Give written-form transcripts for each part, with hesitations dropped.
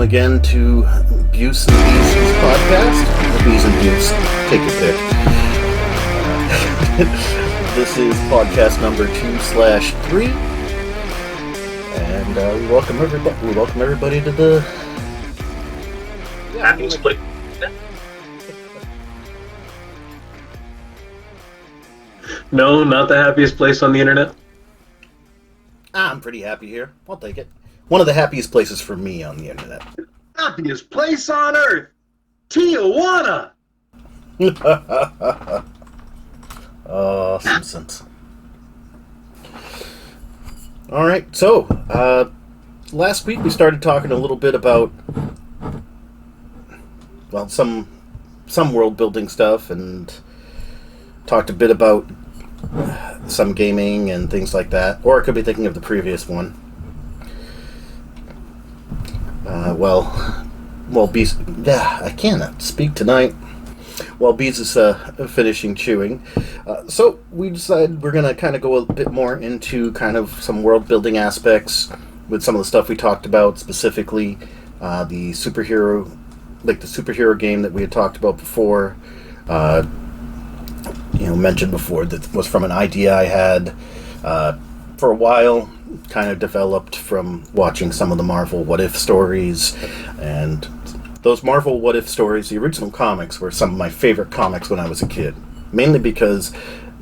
again to Buse and Buse's podcast. Or Buse and Buse, take your pick. This is podcast number 2/3, and we welcome everybody. We welcome everybody to the happiest place. No, not the happiest place on the internet. I'm pretty happy here. I'll take it. One of the happiest places for me on the internet. Happiest place on earth, Tijuana. Oh, Simpsons. All right, so last week we started talking a little bit about, well, some world building stuff, and talked a bit about some gaming and things like that. Or I could be thinking of the previous one. Buse, I cannot speak tonight. While Buse is finishing chewing. So we decided we're going to kind of go a bit more into kind of some world-building aspects with some of the stuff we talked about, specifically the superhero game that we had talked about before. Mentioned before, that was from an idea I had for a while, kind of developed from watching some of the Marvel What If stories, and those Marvel What If stories, the original comics, were some of my favorite comics when I was a kid, mainly because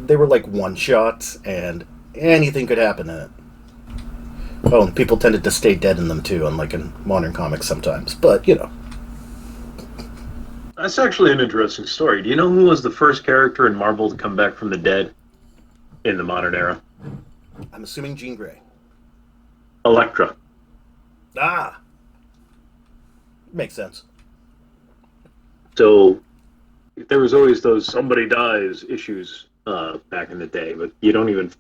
they were like one-shots, and anything could happen in it. Oh, and people tended to stay dead in them too, unlike in modern comics sometimes, but, That's actually an interesting story. Do you know who was the first character in Marvel to come back from the dead in the modern era? I'm assuming Jean Grey. Elektra. Ah! Makes sense. So, there was always those somebody dies issues back in the day, but you don't even...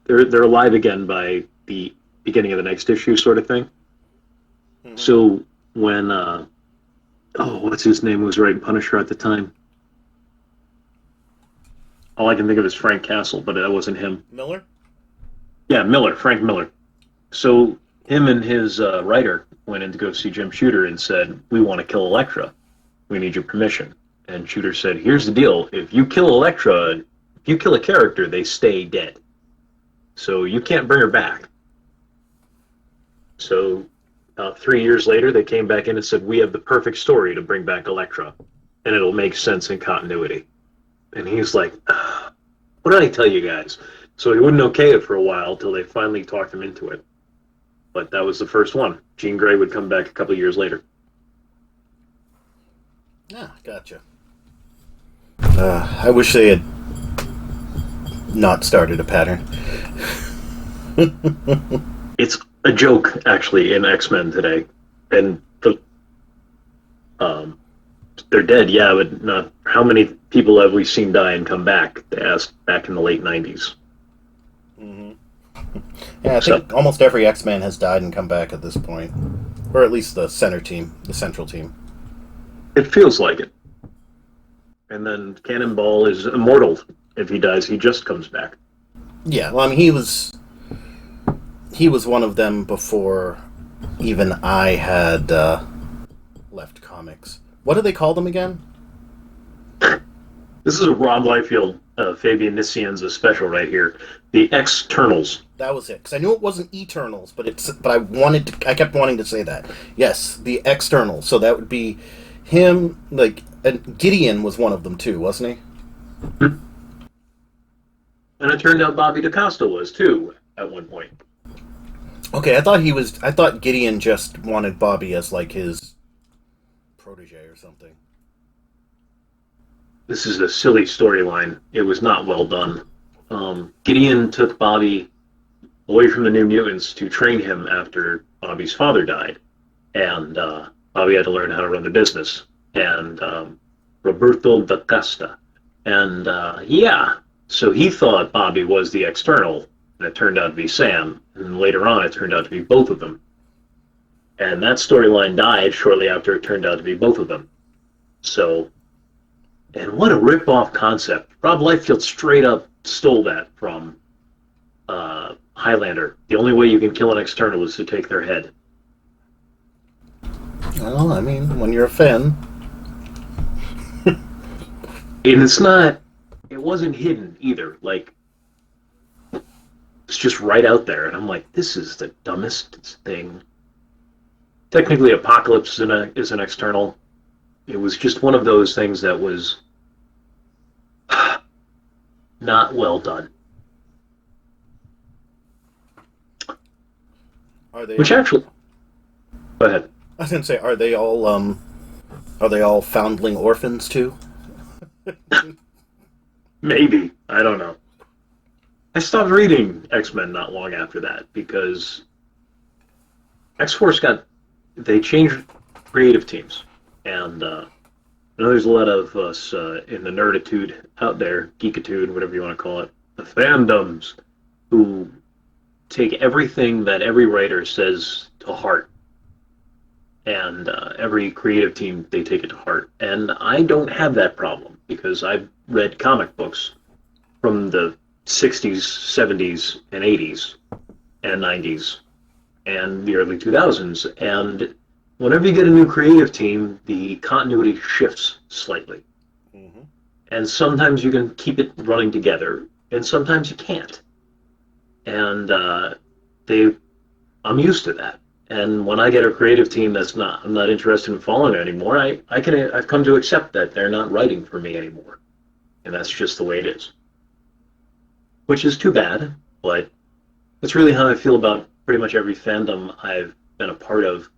They're alive again by the beginning of the next issue sort of thing. Mm-hmm. So, when... what's his name was writing Punisher at the time? All I can think of is Frank Castle, but that wasn't him. Miller? Yeah, Miller, Frank Miller. So him and his writer went in to go see Jim Shooter and said, "We want to kill Elektra. We need your permission." And Shooter said, "Here's the deal. If you kill Elektra, if you kill a character, they stay dead. So you can't bring her back." So 3 years later, they came back in and said, "We have the perfect story to bring back Elektra, and it'll make sense in continuity." And he's like, "What did I tell you guys?" So he wouldn't okay it for a while till they finally talked him into it. But that was the first one. Jean Grey would come back a couple of years later. Ah, gotcha. I wish they had not started a pattern. It's a joke, actually, in X-Men today. And they're dead, yeah, but not. How many people have we seen die and come back? They asked back in the late 90s. Mm-hmm. Yeah, I think almost every X-Man has died and come back at this point. Or at least the central team. It feels like it. And then Cannonball is immortal. If he dies, he just comes back. Yeah, well, I mean, he was one of them before even I had left comics. What do they call them again? This is a Rob Liefeld, Fabian Nicienza special right here. The Externals. That was it, because I knew it wasn't Eternals, but I kept wanting to say that. Yes, the Externals. So that would be him, and Gideon was one of them too, wasn't he? Mm-hmm. And it turned out Bobby DaCosta was too at one point. Okay, I thought Gideon just wanted Bobby as like his protege or something. This is a silly storyline. It was not well done. Gideon took Bobby away from the New Mutants to train him after Bobby's father died. And Bobby had to learn how to run the business. And Roberto DaCosta. And so he thought Bobby was the external, and it turned out to be Sam. And later on, it turned out to be both of them. And that storyline died shortly after it turned out to be both of them. So, and what a rip-off concept. Rob Liefeld straight up stole that from Highlander. The only way you can kill an external is to take their head. Well, I mean, when you're a fan. And it's not, it wasn't hidden either. Like, it's just right out there. And I'm like, this is the dumbest thing. Technically, Apocalypse is an external. It was just one of those things that was not well done. Are they? Which actually, go ahead. I was gonna say, are they all foundling orphans too? Maybe. I don't know. I stopped reading X-Men not long after that because X-Force they changed creative teams. And I know there's a lot of us in the nerditude out there, geekitude, whatever you want to call it, the fandoms, who take everything that every writer says to heart. And every creative team, they take it to heart. And I don't have that problem because I've read comic books from the 60s, 70s, and 80s, and 90s, and the early 2000s. And whenever you get a new creative team, the continuity shifts slightly. Mm-hmm. And sometimes you can keep it running together, and sometimes you can't. And I'm used to that. And when I get a creative team I'm not interested in following anymore, I've come to accept that they're not writing for me anymore. And that's just the way it is. Which is too bad, but that's really how I feel about pretty much every fandom I've been a part of,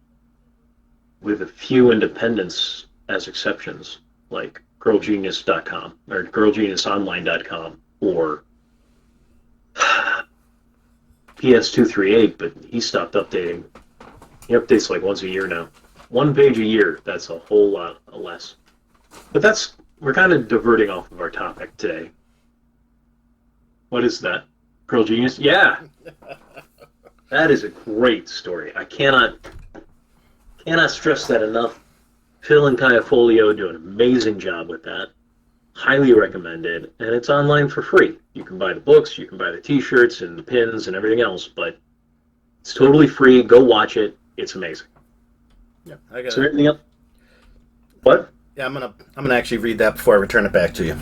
with a few independents as exceptions, like girlgenius.com or girlgeniusonline.com or PS238, but he stopped updating. He updates like once a year now. 1 page a year, that's a whole lot less. But we're kind of diverting off of our topic today. What is that? Girl Genius? Yeah! That is a great story. I cannot stress that enough. Phil and Kaya Folio do an amazing job with that. Highly recommended. And it's online for free. You can buy the books, you can buy the t-shirts and the pins and everything else, but it's totally free. Go watch it. It's amazing. Yeah, I got Is there anything else? What? Yeah, I'm gonna actually read that before I return it back to you.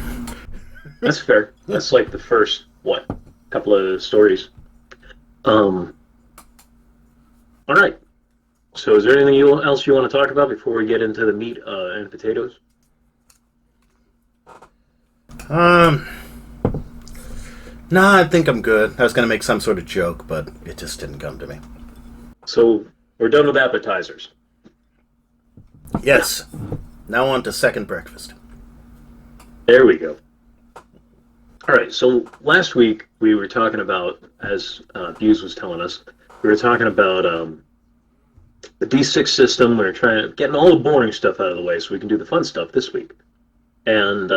That's fair. That's like the first, couple of stories. All right. So is there anything else you want to talk about before we get into the meat and potatoes? No, I think I'm good. I was gonna make some sort of joke, but it just didn't come to me. So we're done with appetizers. Yes. Now on to second breakfast. There we go. All right, so last week we were talking about, as Buse was telling us, we were talking about the D6 system. We were getting all the boring stuff out of the way so we can do the fun stuff this week. And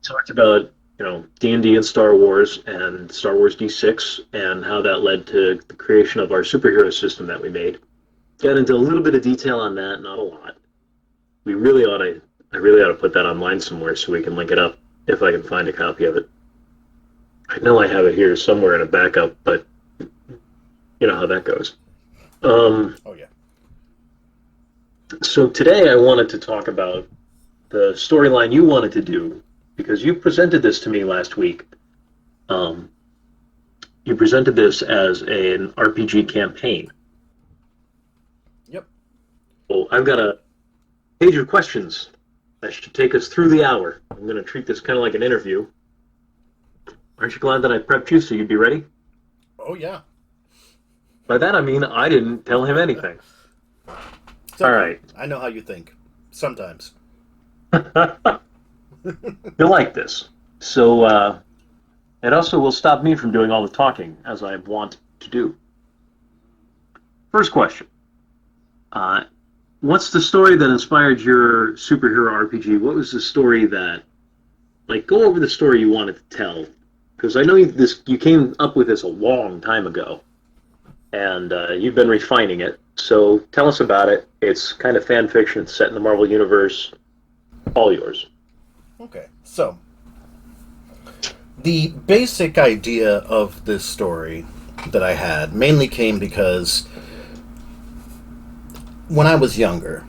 talked about, D&D and Star Wars and Star Wars D6 and how that led to the creation of our superhero system that we made. Got into a little bit of detail on that, not a lot. I really ought to put that online somewhere so we can link it up if I can find a copy of it. I know I have it here somewhere in a backup, but you know how that goes. Oh yeah. So today I wanted to talk about the storyline you wanted to do, because you presented this to me last week. You presented this as an RPG campaign. Yep. Well, I've got a page of questions that should take us through the hour. I'm going to treat this kind of like an interview. Aren't you glad that I prepped you so you'd be ready? Oh yeah. By that I mean I didn't tell him anything. All right. I know how you think. Sometimes. You'll like this. So, it also will stop me from doing all the talking, as I want to do. First question. What's the story that inspired your superhero RPG? What was the story that, go over the story you wanted to tell. Because I know you came up with this a long time ago, and you've been refining it. So tell us about it. It's kind of fan fiction set in the Marvel Universe. All yours. Okay, so the basic idea of this story that I had mainly came because when I was younger,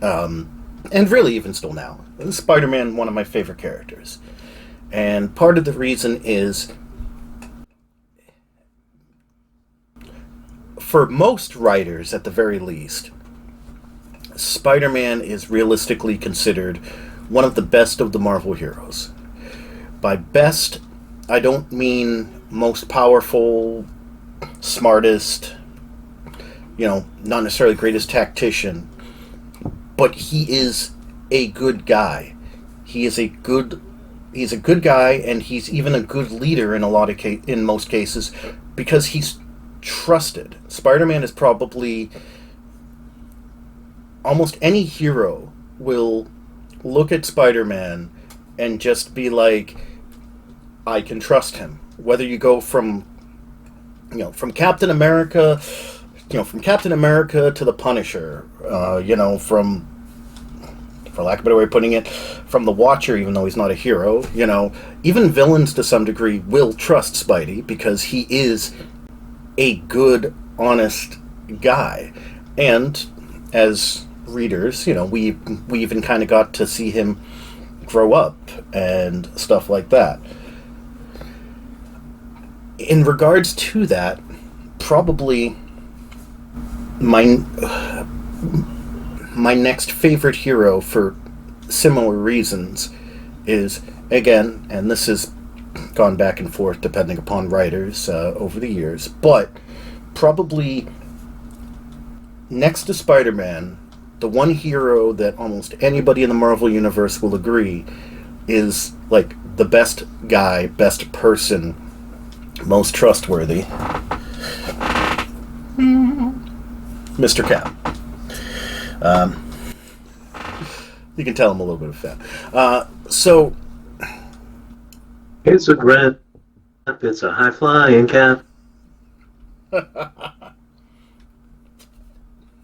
and really even still now, Spider-Man, one of my favorite characters. And part of the reason is, for most writers at the very least, Spider-Man is realistically considered one of the best of the Marvel heroes. By best, I don't mean most powerful, smartest, not necessarily greatest tactician, but he is a good guy. He's a good guy, and he's even a good leader in most cases, because he's trusted. Spider-Man is probably, almost any hero will look at Spider-Man and just be like, I can trust him. Whether you go from Captain America, from Captain America to the Punisher, from, for lack of a better way of putting it, from the Watcher, even though he's not a hero, even villains to some degree will trust Spidey because he is a good, honest guy. And as readers, we even kind of got to see him grow up and stuff like that. In regards to that, probably my next favorite hero for similar reasons is, again, and this has gone back and forth depending upon writers over the years, but probably next to Spider-Man, the one hero that almost anybody in the Marvel Universe will agree is like the best guy, best person, most trustworthy, Mr. Cap. You can tell I'm a little bit of a fan. So it's a grand, it's a high flying cap.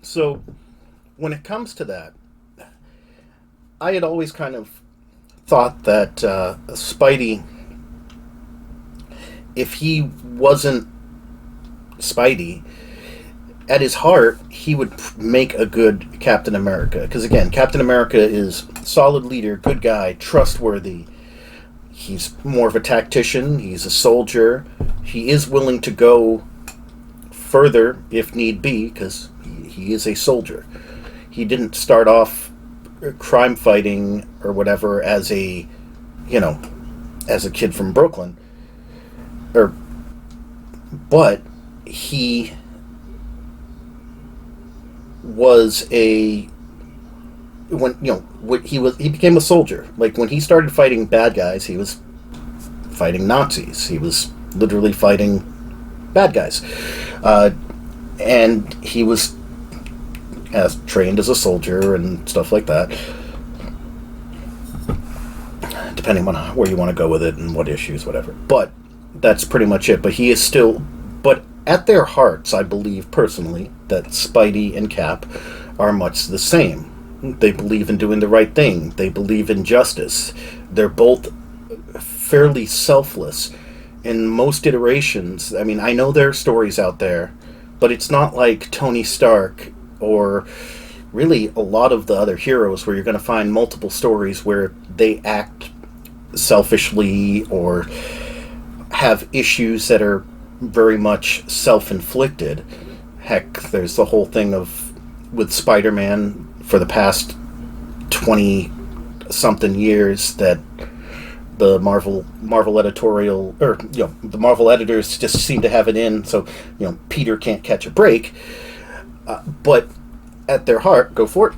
So when it comes to that, I had always kind of thought that Spidey, if he wasn't Spidey, at his heart, he would make a good Captain America. Because again, Captain America is solid leader, good guy, trustworthy. He's more of a tactician. He's a soldier. He is willing to go further if need be, because he is a soldier. He didn't start off crime fighting or whatever as a kid from Brooklyn. But he was he became a soldier. Like when he started fighting bad guys, he was fighting Nazis. He was literally fighting bad guys, and he was trained as a soldier and stuff like that. Depending on where you want to go with it and what issues, whatever. But that's pretty much it. But he is still. But at their hearts, I believe personally that Spidey and Cap are much the same. They believe in doing the right thing. They believe in justice. They're both fairly selfless in most iterations. I mean, I know there are stories out there, but it's not like Tony Stark or really a lot of the other heroes where you're going to find multiple stories where they act selfishly or have issues that are very much self-inflicted. Heck, there's the whole thing with Spider-Man for the past 20-something years that the Marvel editorial, or the Marvel editors just seem to have it in, so Peter can't catch a break. But at their heart, go for it.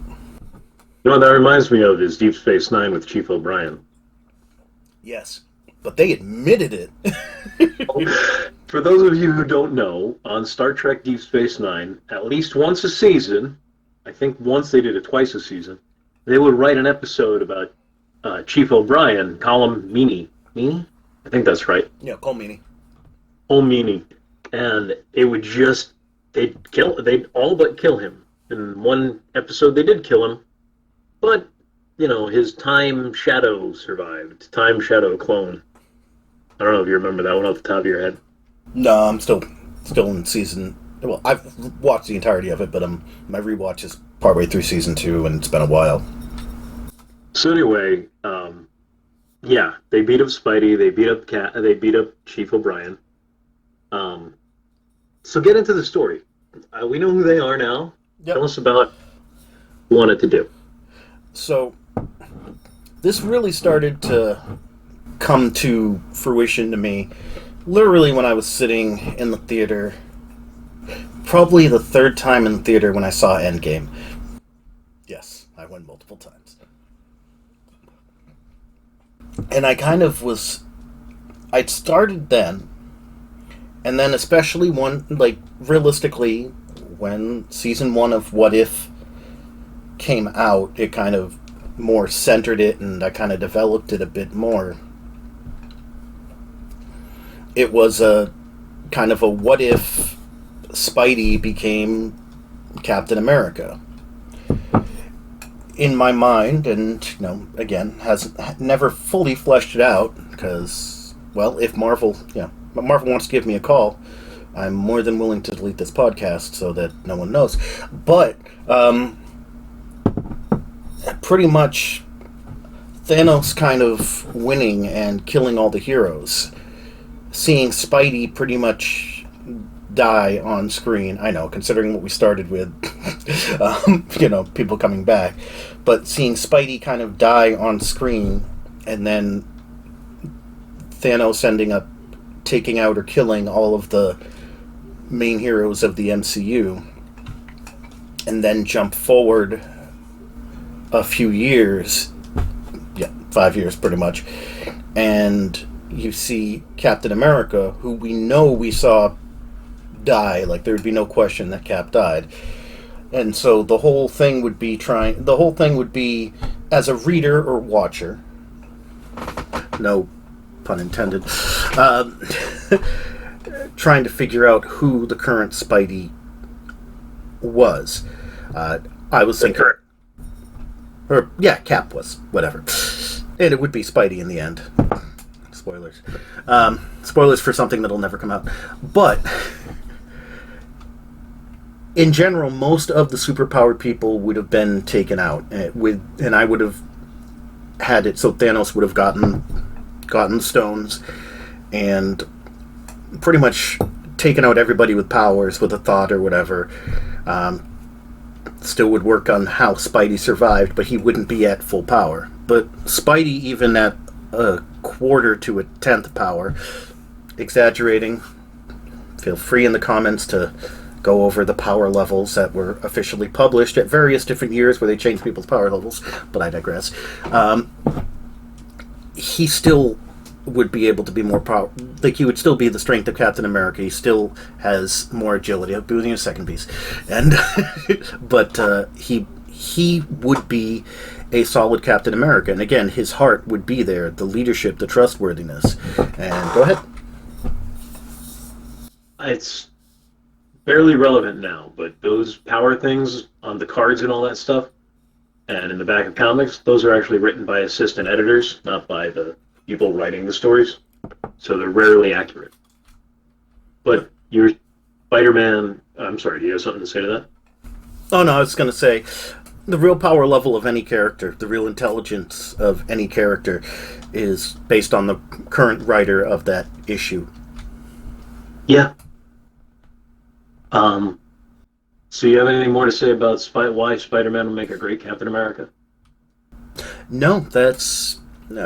What that reminds me of is Deep Space Nine with Chief O'Brien. Yes, but they admitted it. For those of you who don't know, on Star Trek Deep Space Nine, at least once a season, I think once they did it twice a season, they would write an episode about Chief O'Brien, call him Meanie. Meanie? I think that's right. Yeah, call Meanie. Call Meanie. And it would just, they'd all but kill him. In one episode they did kill him, but, his Time Shadow survived. Time Shadow clone. I don't know if you remember that one off the top of your head. No, I'm still in season Well, I've watched the entirety of it, but my rewatch is partway through season 2, and it's been a while. So anyway, yeah, they beat up Spidey. They beat up Cat. They beat up Chief O'Brien. Um, so get into the story. We know who they are now. Yep. Tell us about what you wanted to do. So this really started to come to fruition to me literally when I was sitting in the theater, probably the third time in the theater when I saw Endgame. Yes, I went multiple times. And I kind of was... I'd started then, and then especially realistically, when season 1 of What If came out, it kind of more centered it, and I kind of developed it a bit more. It was a kind of a what if Spidey became Captain America. In my mind, and again, has never fully fleshed it out, because, well, if Marvel wants to give me a call, I'm more than willing to delete this podcast so that no one knows. But pretty much Thanos kind of winning and killing all the heroes, seeing Spidey pretty much die on screen. I know, considering what we started with, people coming back, but seeing Spidey kind of die on screen, and then Thanos ending up taking out or killing all of the main heroes of the MCU, and then jump forward a few years, 5 years pretty much, and you see Captain America, who we saw die. Like, there would be no question that Cap died. And so the whole thing would be, as a reader or watcher, no pun intended, trying to figure out who the current Spidey was. I was thinking... Cap was. Whatever. And it would be Spidey in the end. Spoilers. Spoilers for something that'll never come out. But in general, most of the superpowered people would have been taken out, and I would have had it so Thanos would have gotten the stones and pretty much taken out everybody with powers, with a thought or whatever. Still would work on how Spidey survived, but he wouldn't be at full power. But Spidey, even at a quarter to a tenth power, exaggerating, feel free in the comments to go over the power levels that were officially published at various different years where they changed people's power levels, but I digress. He still would be able to be more power. Like, he would still be the strength of Captain America. He still has more agility. I'll be using a second piece, and but he would be a solid Captain America. And again, his heart would be there, the leadership, the trustworthiness. And go ahead. It's barely relevant now, but those power things on the cards and all that stuff, and in the back of comics, those are actually written by assistant editors, not by the people writing the stories. So they're rarely accurate. But your Spider-Man... I'm sorry, do you have something to say to that? Oh, no, I was going to say, the real power level of any character, the real intelligence of any character, is based on the current writer of that issue. Yeah. So you have anything more to say about why Spider-Man will make a great Captain America? No, that's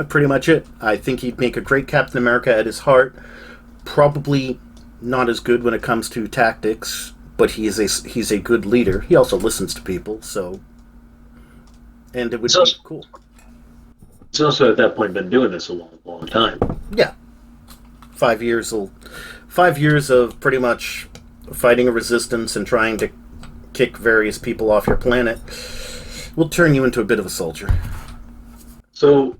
pretty much it. I think he'd make a great Captain America at his heart. Probably not as good when it comes to tactics, but he's a good leader. He also listens to people, so... And it would be cool. He's also at that point been doing this a long, long time. Yeah. 5 years of pretty much fighting a resistance and trying to kick various people off your planet will turn you into a bit of a soldier. So,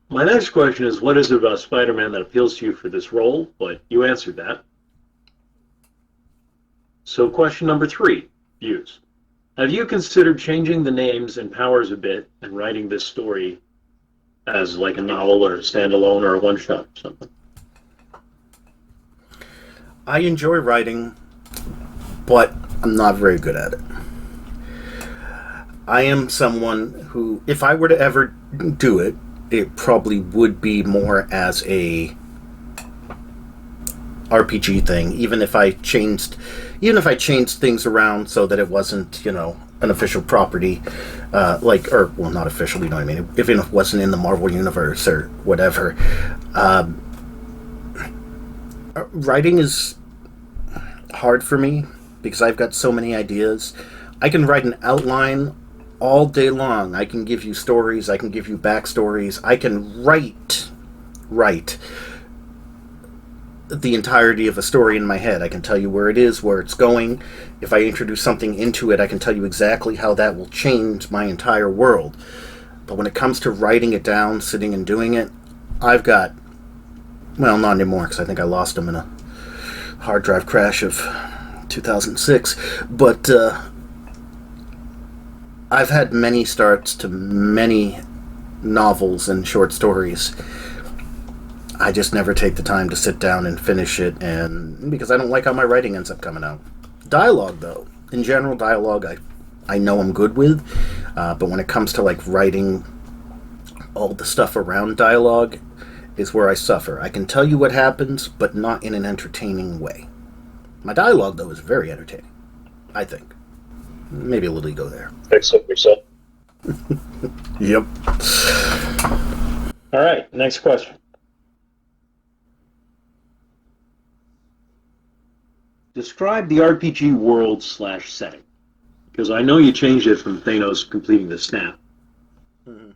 my next question is, what is it about Spider-Man that appeals to you for this role? But you answered that. So, question number 3, Buse. Have you considered changing the names and powers a bit and writing this story as like a novel or a standalone or a one-shot or something? I enjoy writing but I'm not very good at it. I am someone who, if I were to ever do it, it probably would be more as a RPG thing, even if I changed things around so that it wasn't, an official property, not official, you know what I mean, even if it wasn't in the Marvel Universe or whatever. Writing is hard for me because I've got so many ideas. I can write an outline all day long. I can give you stories, I can give you backstories, I can write the entirety of a story in my head. I can tell you where it is, where it's going. If I introduce something into it, I can tell you exactly how that will change my entire world. But when it comes to writing it down, sitting and doing it, I've got, well, not anymore, because I think I lost them in a hard drive crash of 2006, but I've had many starts to many novels and short stories. I just never take the time to sit down and finish it, and because I don't like how my writing ends up coming out. Dialogue, though, in general, dialogue I know I'm good with, but when it comes to like writing all the stuff around dialogue is where I suffer. I can tell you what happens, but not in an entertaining way. My dialogue, though, is very entertaining, I think. Maybe a little ego there. Excellent yourself. Yep. All right, next question. Describe the RPG world / setting. Because I know you changed it from Thanos completing the snap. Mm-hmm.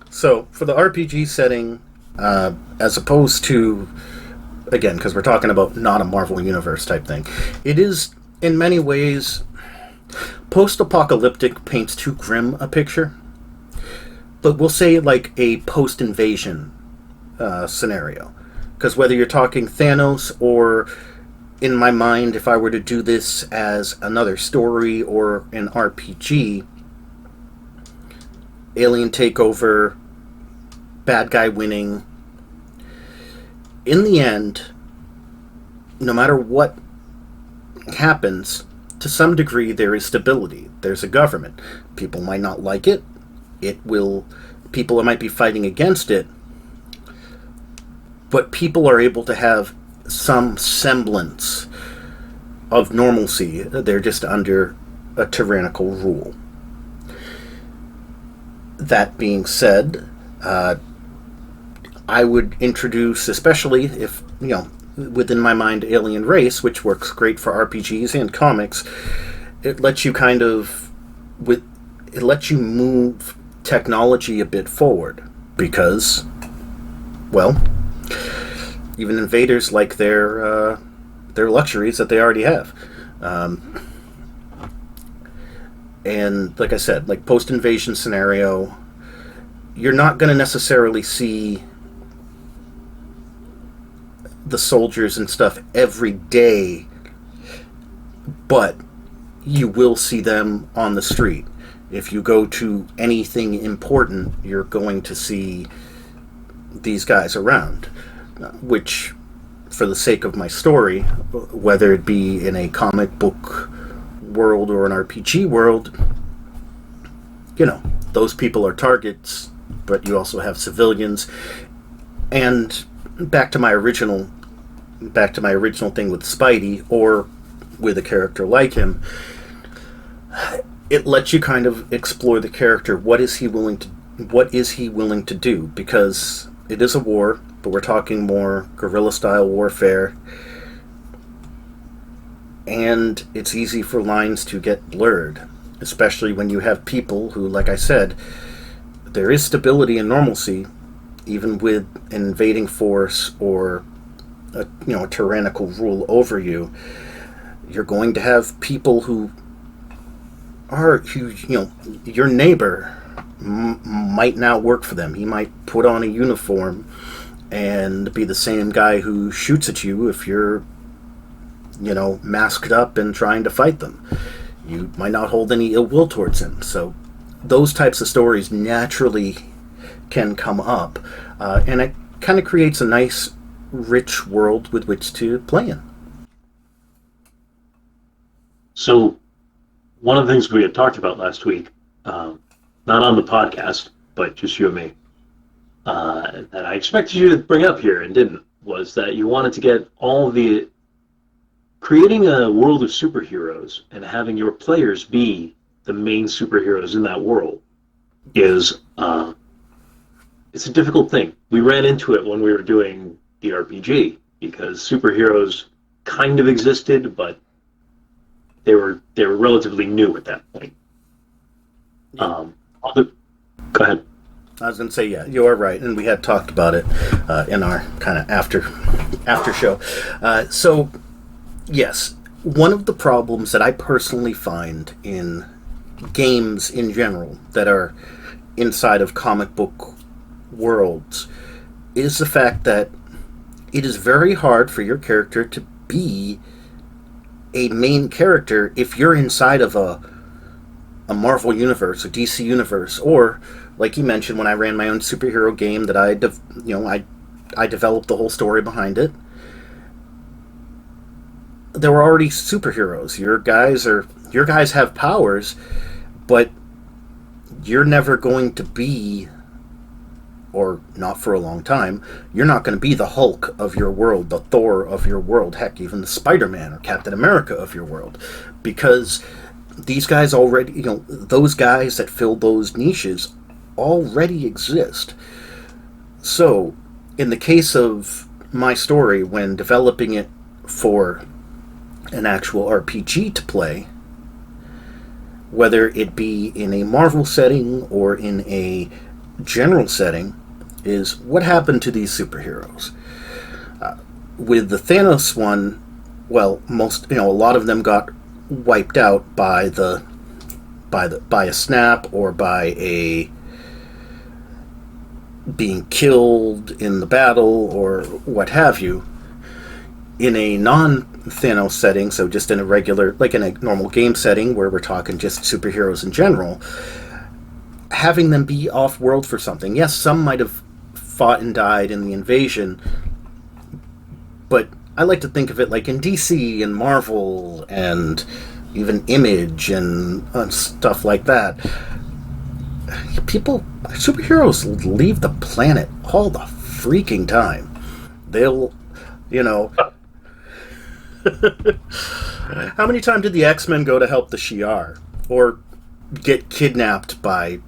So, for the RPG setting, as opposed to, again, because we're talking about not a Marvel Universe type thing, it is, in many ways, post-apocalyptic paints too grim a picture. But we'll say like a post-invasion scenario. Because whether you're talking Thanos or, in my mind, if I were to do this as another story or an RPG, alien takeover, bad guy winning, in the end, no matter what happens, to some degree there is stability. There's a government. People might not like it. People might be fighting against it. But people are able to have some semblance of normalcy. They're just under a tyrannical rule. That being said, I would introduce, especially if, within my mind, alien race, which works great for RPGs and comics, it lets you it lets you move technology a bit forward. Because, well, even invaders like their luxuries that they already have. And like I said, like post-invasion scenario, you're not going to necessarily see the soldiers and stuff every day, but you will see them on the street. If you go to anything important, you're going to see these guys around. Which, for the sake of my story, whether it be in a comic book world or an RPG world, those people are targets, but you also have civilians. And back to my original thing with Spidey, or with a character like him, it lets you kind of explore the character. What is he willing to do? Because it is a war, but we're talking more guerrilla-style warfare, and it's easy for lines to get blurred, especially when you have people who, like I said, there is stability and normalcy, even with an invading force or a tyrannical rule over you. You're going to have people who your neighbor might not work for them. He might put on a uniform and be the same guy who shoots at you if you're, masked up and trying to fight them. You might not hold any ill will towards him. So those types of stories naturally can come up, and it kind of creates a nice, rich world with which to play in. So one of the things we had talked about last week, not on the podcast, but just you and me, that I expected you to bring up here and didn't, was that you wanted to get all the creating a world of superheroes and having your players be the main superheroes in that world is it's a difficult thing. We ran into it when we were doing the RPG because superheroes kind of existed, but they were relatively new at that point. Go ahead. I was going to say, yeah, you are right, and we had talked about it in our kind of after show. So, yes, one of the problems that I personally find in games in general that are inside of comic book worlds is the fact that it is very hard for your character to be a main character if you're inside of a Marvel universe, a DC universe, or like you mentioned, when I ran my own superhero game that I developed the whole story behind it. There were already superheroes. Your guys have powers, but you're never going to be, or not for a long time, you're not going to be the Hulk of your world, the Thor of your world, heck, even the Spider-Man or Captain America of your world, because these guys already, those guys that fill those niches already exist. So, in the case of my story, when developing it for an actual RPG to play, whether it be in a Marvel setting or in a general setting, is what happened to these superheroes. With the Thanos one, well, a lot of them got wiped out by a snap or by a being killed in the battle or what have you. In a non-Thanos setting, so just in a regular, like in a normal game setting where we're talking just superheroes in general, having them be off-world for something. Yes, some might have fought and died in the invasion, but I like to think of it like in DC and Marvel and even Image and stuff like that. Superheroes leave the planet all the freaking time. They'll, how many times did the X-Men go to help the Shi'ar? Or get kidnapped by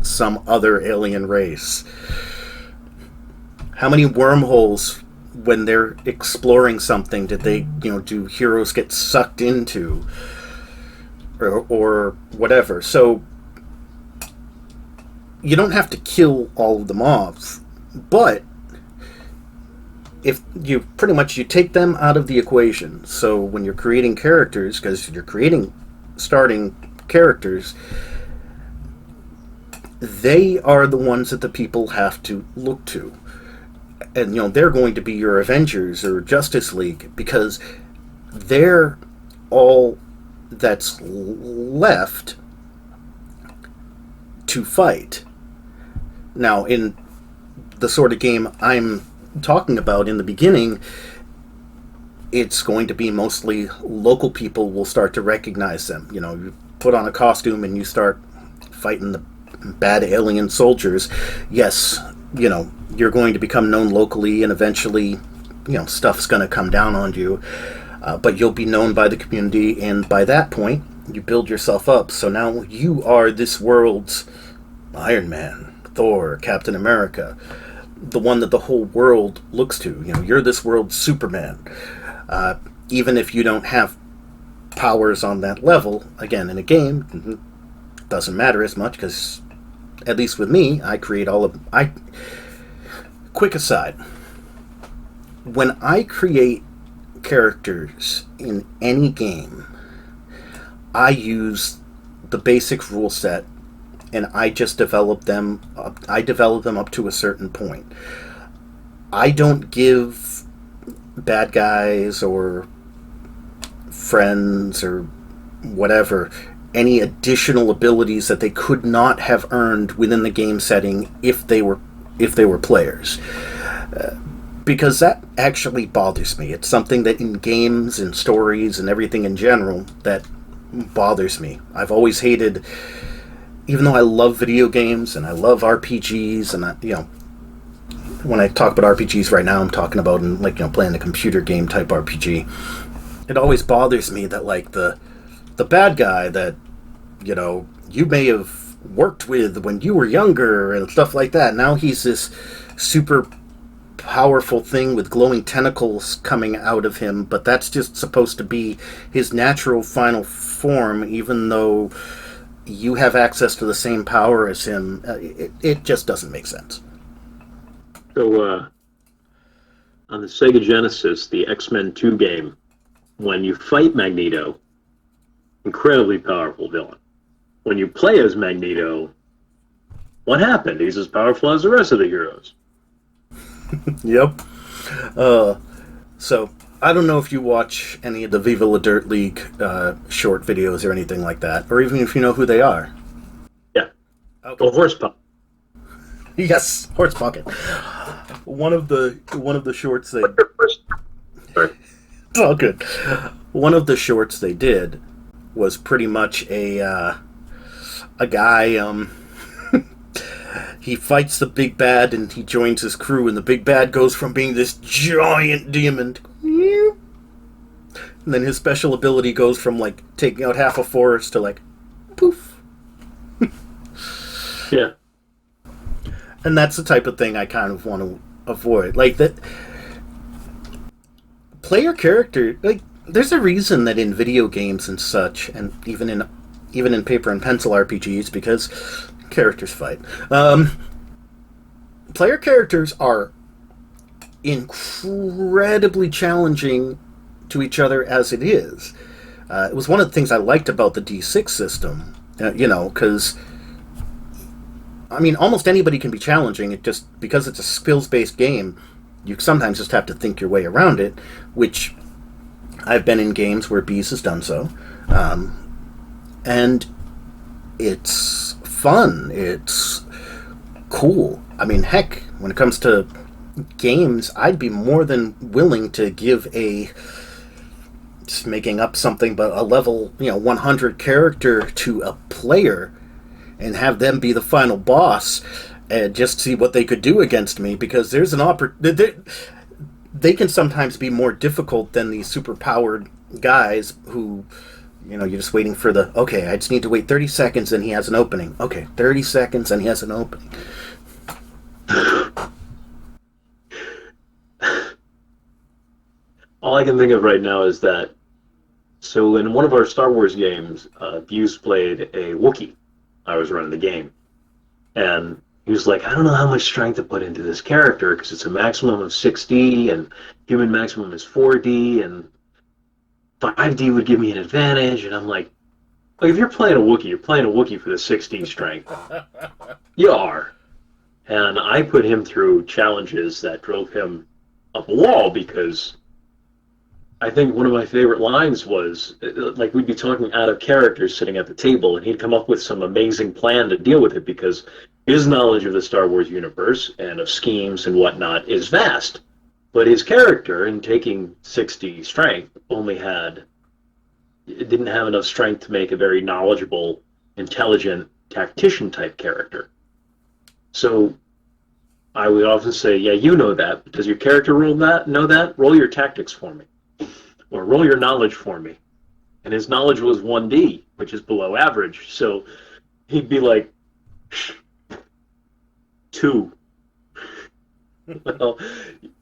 some other alien race? How many wormholes, when they're exploring something, did they, do heroes get sucked into? Or whatever. So, you don't have to kill all of them off, but if you take them out of the equation. So when you're creating characters, because you're starting characters, they are the ones that the people have to look to. And, they're going to be your Avengers or Justice League because they're all that's left to fight. Now, in the sort of game I'm talking about in the beginning, it's going to be mostly local people will start to recognize them. You put on a costume and you start fighting the bad alien soldiers. Yes, you're going to become known locally, and eventually, stuff's going to come down on you. But you'll be known by the community, and by that point, you build yourself up. So now you are this world's Iron Man, Thor, Captain America, the one that the whole world looks to. You're this world's Superman. Even if you don't have powers on that level, again, in a game, it doesn't matter as much, because, at least with me, I create quick aside. When I create characters in any game, I use the basic rule set, and I just develop them up to a certain point. I don't give bad guys or friends or whatever any additional abilities that they could not have earned within the game setting if they were players. because that actually bothers me. It's something that in games and stories and everything in general that bothers me. I've always hated, even though I love video games and I love RPGs, and when I talk about RPGs right now, I'm talking about playing a computer game type RPG. It always bothers me that the bad guy that you may have worked with when you were younger and stuff like that. Now he's this super powerful thing with glowing tentacles coming out of him, but that's just supposed to be his natural final form, even though you have access to the same power as him. It just doesn't make sense. So, on the Sega Genesis, the X-Men 2 game, when you fight Magneto, incredibly powerful villain. When you play as Magneto, what happened? He's as powerful as the rest of the heroes. Yep. So, I don't know if you watch any of the Viva La Dirt League short videos or anything like that, or even if you know who they are. Yeah. Okay. Well, Horse Puck. Yes, Horse Pocket. One of the shorts they... Sorry. It's all good. One of the shorts they did was pretty much a guy, he fights the big bad and he joins his crew, and the big bad goes from being this giant demon to, and then his special ability goes from taking out half a forest to poof. Yeah. And that's the type of thing I kind of want to avoid. That player character, there's a reason that in video games and such, and even in paper and pencil RPGs, because characters fight. Player characters are incredibly challenging to each other as it is. It was one of the things I liked about the D6 system, because almost anybody can be challenging. It just, because it's a skills-based game, you sometimes just have to think your way around it, which I've been in games where Buse has done so. And it's fun. It's cool. Heck, when it comes to games, I'd be more than willing to give just making up something, but a level, 100 character to a player and have them be the final boss and just see what they could do against me, because there's an they can sometimes be more difficult than these super powered guys who, you're just waiting for okay, I just need to wait 30 seconds and he has an opening. Okay, 30 seconds and he has an opening. All I can think of right now is that, so in one of our Star Wars games, Buse played a Wookiee. I was running the game. And he was like, I don't know how much strength to put into this character, because it's a maximum of 6D, and human maximum is 4D, and 5D would give me an advantage. And I'm like, if you're playing a Wookiee, you're playing a Wookiee for the 6D strength. You are. And I put him through challenges that drove him up a wall, because I think one of my favorite lines was, we'd be talking out of character sitting at the table, and he'd come up with some amazing plan to deal with it, because his knowledge of the Star Wars universe and of schemes and whatnot is vast. But his character, in taking 60 strength, didn't have enough strength to make a very knowledgeable, intelligent, tactician-type character. So I would often say, yeah, you know that. Does your character know that? Roll your tactics for me. Or roll your knowledge for me. And his knowledge was 1D, which is below average. So he'd be like, 2. Well,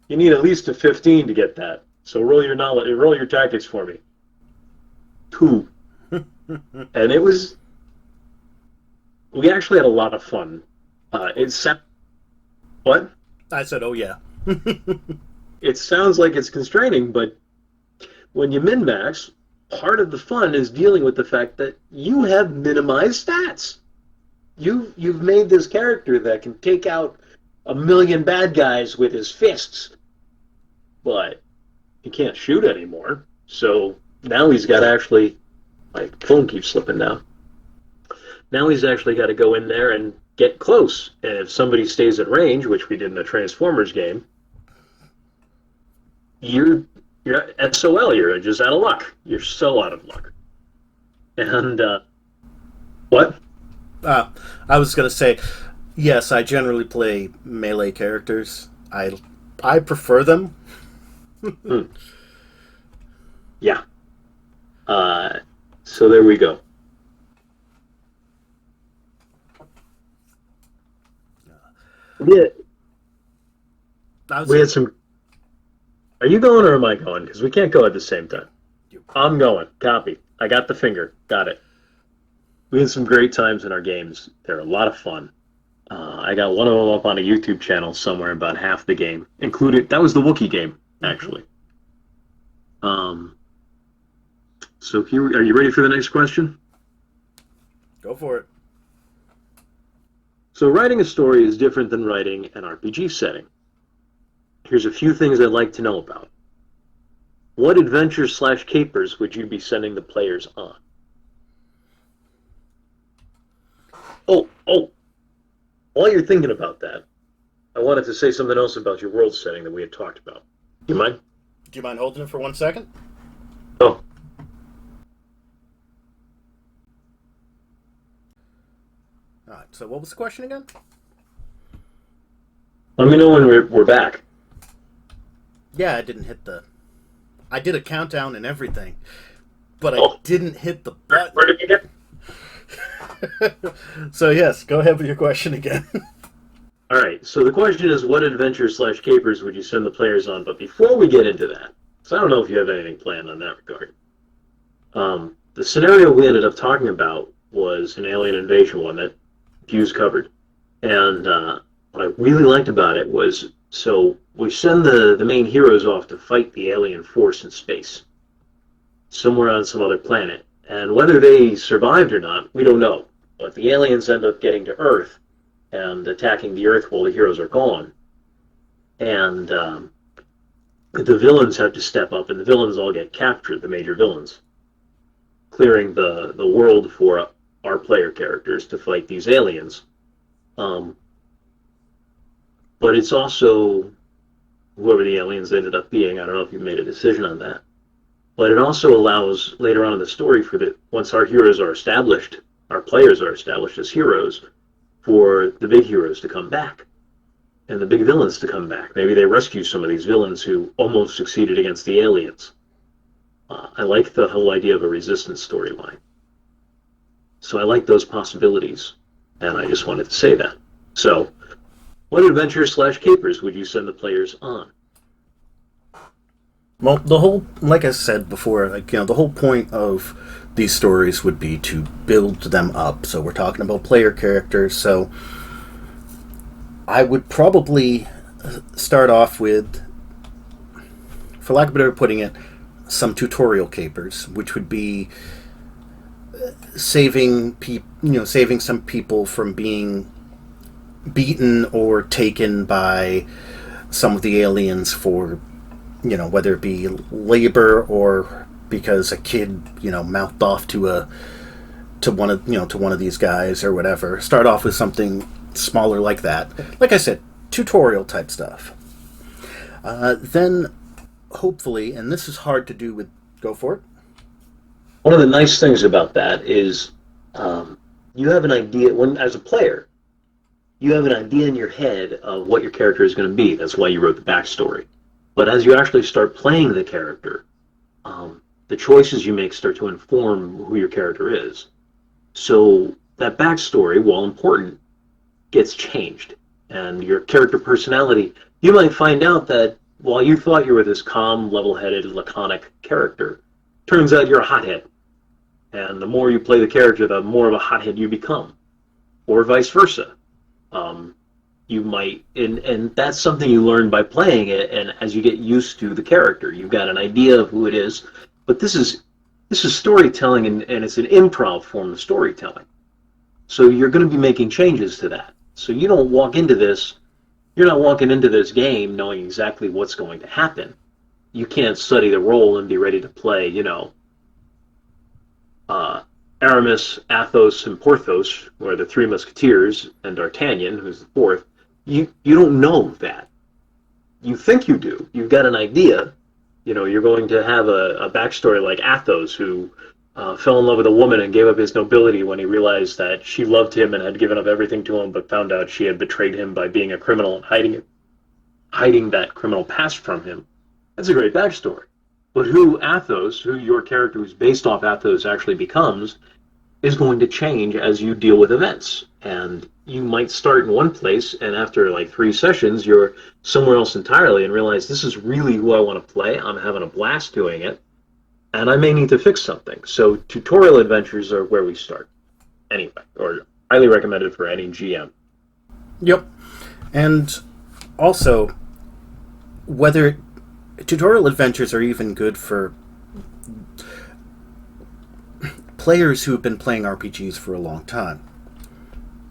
you need at least a 15 to get that. So roll your tactics for me. 2. And we actually had a lot of fun. What? I said, oh yeah. It sounds like it's constraining, but when you min-max, part of the fun is dealing with the fact that you have minimized stats. You've made this character that can take out 1 million bad guys with his fists, but he can't shoot anymore. So now he's got actually, my phone keeps slipping now. Now he's actually got to go in there and get close. And if somebody stays at range, which we did in the Transformers game, you're SOL. You're just out of luck. You're so out of luck. And what? Uh, I was gonna say, yes, I generally play melee characters. I prefer them. Hmm. Yeah. Uh, so there we go. Yeah, I was we had some. Are you going or am I going? Because we can't go at the same time. I'm going. Copy. I got the finger. Got it. We had some great times in our games. They're a lot of fun. I got one of them up on a YouTube channel somewhere, about half the game included. That was the Wookiee game, actually. Um, so here, are you ready for the next question? go for it. So writing a story is different than writing an RPG setting. Here's a few things I'd like to know about. What adventures slash capers would you be sending the players on? Oh, while you're thinking about that, I wanted to say something else about your world setting that we had talked about. You mind? Do you mind holding it for 1 second? Oh, All right. So, what was the question again? let me know when we're back. Yeah, I didn't hit the. I did a countdown and everything, but I Oh, didn't hit the where button. did you get? So yes, go ahead with your question again. All right. So the question is, what adventures slash capers would you send the players on? But before we get into that, so I don't know if you have anything planned on that regard. The scenario we ended up talking about was an alien invasion one that Buse covered, and what I really liked about it was so we send the main heroes off to fight the alien force in space, somewhere on some other planet, and whether they survived or not, we don't know. But the aliens end up getting to Earth and attacking the Earth while the heroes are gone, and the villains have to step up, and the villains all get captured, the major villains, clearing the world for our player characters to fight these aliens. Um, but it's also whoever the aliens ended up being. I don't know if you made a decision on that. But it also allows later on in the story for the once our heroes are established, our players are established as heroes, for the big heroes to come back and the big villains to come back. Maybe they rescue some of these villains who almost succeeded against the aliens. I like the whole idea of a resistance storyline. So I like those possibilities, and I just wanted to say that. So, what adventures slash capers would you send the players on? Well, like I said before, the whole point of these stories would be to build them up. So we're talking about player characters. So I would probably start off with, for lack of a better putting it, some tutorial capers, which would be saving some people from being beaten or taken by some of the aliens for, whether it be labor or because a kid, mouthed off to one of these guys or whatever. Start off with something smaller like that. Like I said, tutorial type stuff. Then, hopefully, and this is hard to do with. Go for it. One of the nice things about that is you have an idea, when as a player, you have an idea in your head of what your character is going to be. That's why you wrote the backstory. But as you actually start playing the character, the choices you make start to inform who your character is. So that backstory, while important, gets changed. And your character personality, you might find out that while you thought you were this calm, level-headed, laconic character, turns out you're a hothead. And the more you play the character, the more of a hothead you become. Or vice versa. You might, and that's something you learn by playing it, and as you get used to the character, you've got an idea of who it is. But this is storytelling, and it's an improv form of storytelling. So you're going to be making changes to that. So you don't walk into this, you're not walking into this game knowing exactly what's going to happen. You can't study the role and be ready to play, Aramis, Athos, and Porthos, who are the three musketeers, and D'Artagnan, who's the fourth. You don't know that. You think you do. You've got an idea, You're going to have a backstory like Athos, who fell in love with a woman and gave up his nobility when he realized that she loved him and had given up everything to him, but found out she had betrayed him by being a criminal and hiding that criminal past from him. That's a great backstory. But who Athos, who your character who's based off Athos actually becomes, is going to change as you deal with events. And you might start in one place, and after like 3 sessions, you're somewhere else entirely and realize this is really who I want to play. I'm having a blast doing it, and I may need to fix something. So tutorial adventures are where we start, anyway, or highly recommended for any GM. Yep. And also, whether tutorial adventures are even good for players who've been playing RPGs for a long time.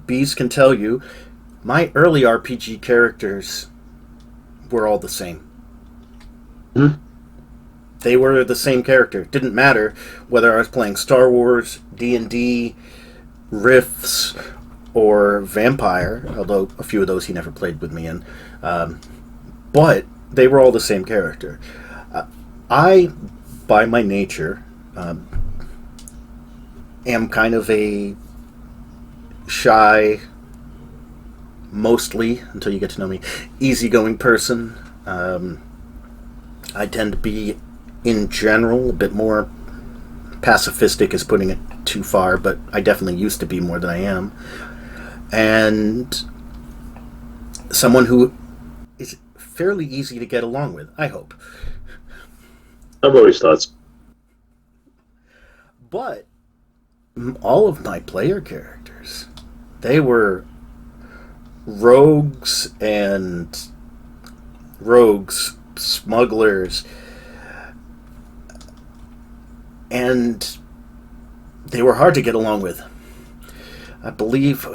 Buse can tell you, my early RPG characters were all the same. Hmm? They were the same character. Didn't matter whether I was playing Star Wars, D&D, Rifts, or Vampire, although a few of those he never played with me in. But they were all the same character. I, by my nature, am kind of a shy, mostly, until you get to know me, easygoing person. I tend to be, in general, a bit more pacifistic is putting it too far, but I definitely used to be more than I am. And someone who is fairly easy to get along with, I hope. I've always thought so. But all of my player characters, they were rogues, smugglers, and they were hard to get along with. I believe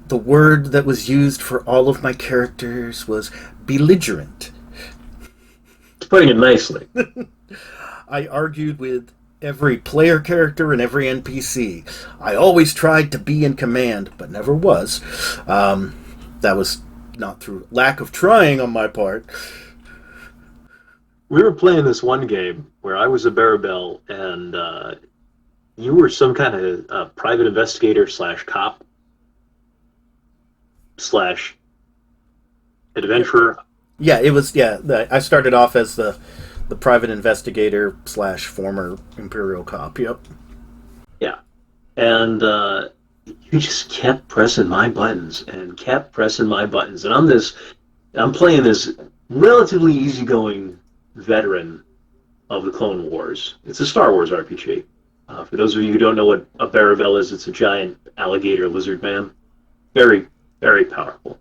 the word that was used for all of my characters was belligerent. It's putting it nicely. I argued with every player character and every NPC. I always tried to be in command, but never was. That was not through lack of trying on my part. We were playing this one game where I was a Barabel, and you were some kind of private investigator slash cop slash adventurer. Yeah, it was. Yeah, I started off as the private investigator slash former Imperial cop. Yep. Yeah, and you just kept pressing my buttons and kept pressing my buttons, and I'm playing this relatively easygoing veteran of the Clone Wars. It's a Star Wars RPG. For those of you who don't know what a Barabel is, it's a giant alligator lizard man. Very, very powerful.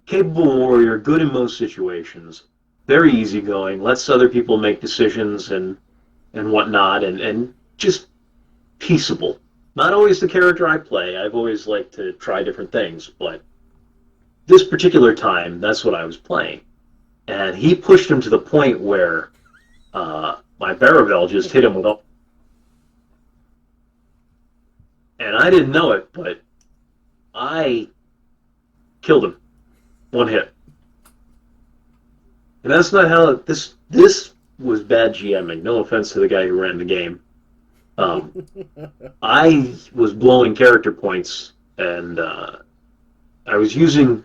Capable warrior, good in most situations. Very easygoing, lets other people make decisions and whatnot, and just peaceable. Not always the character I play. I've always liked to try different things, but this particular time, that's what I was playing. And he pushed him to the point where my Barabel just hit him with all. And I didn't know it, but I killed him. One hit. And that's not how this was bad GMing. No offense to the guy who ran the game. I was blowing character points, and I was using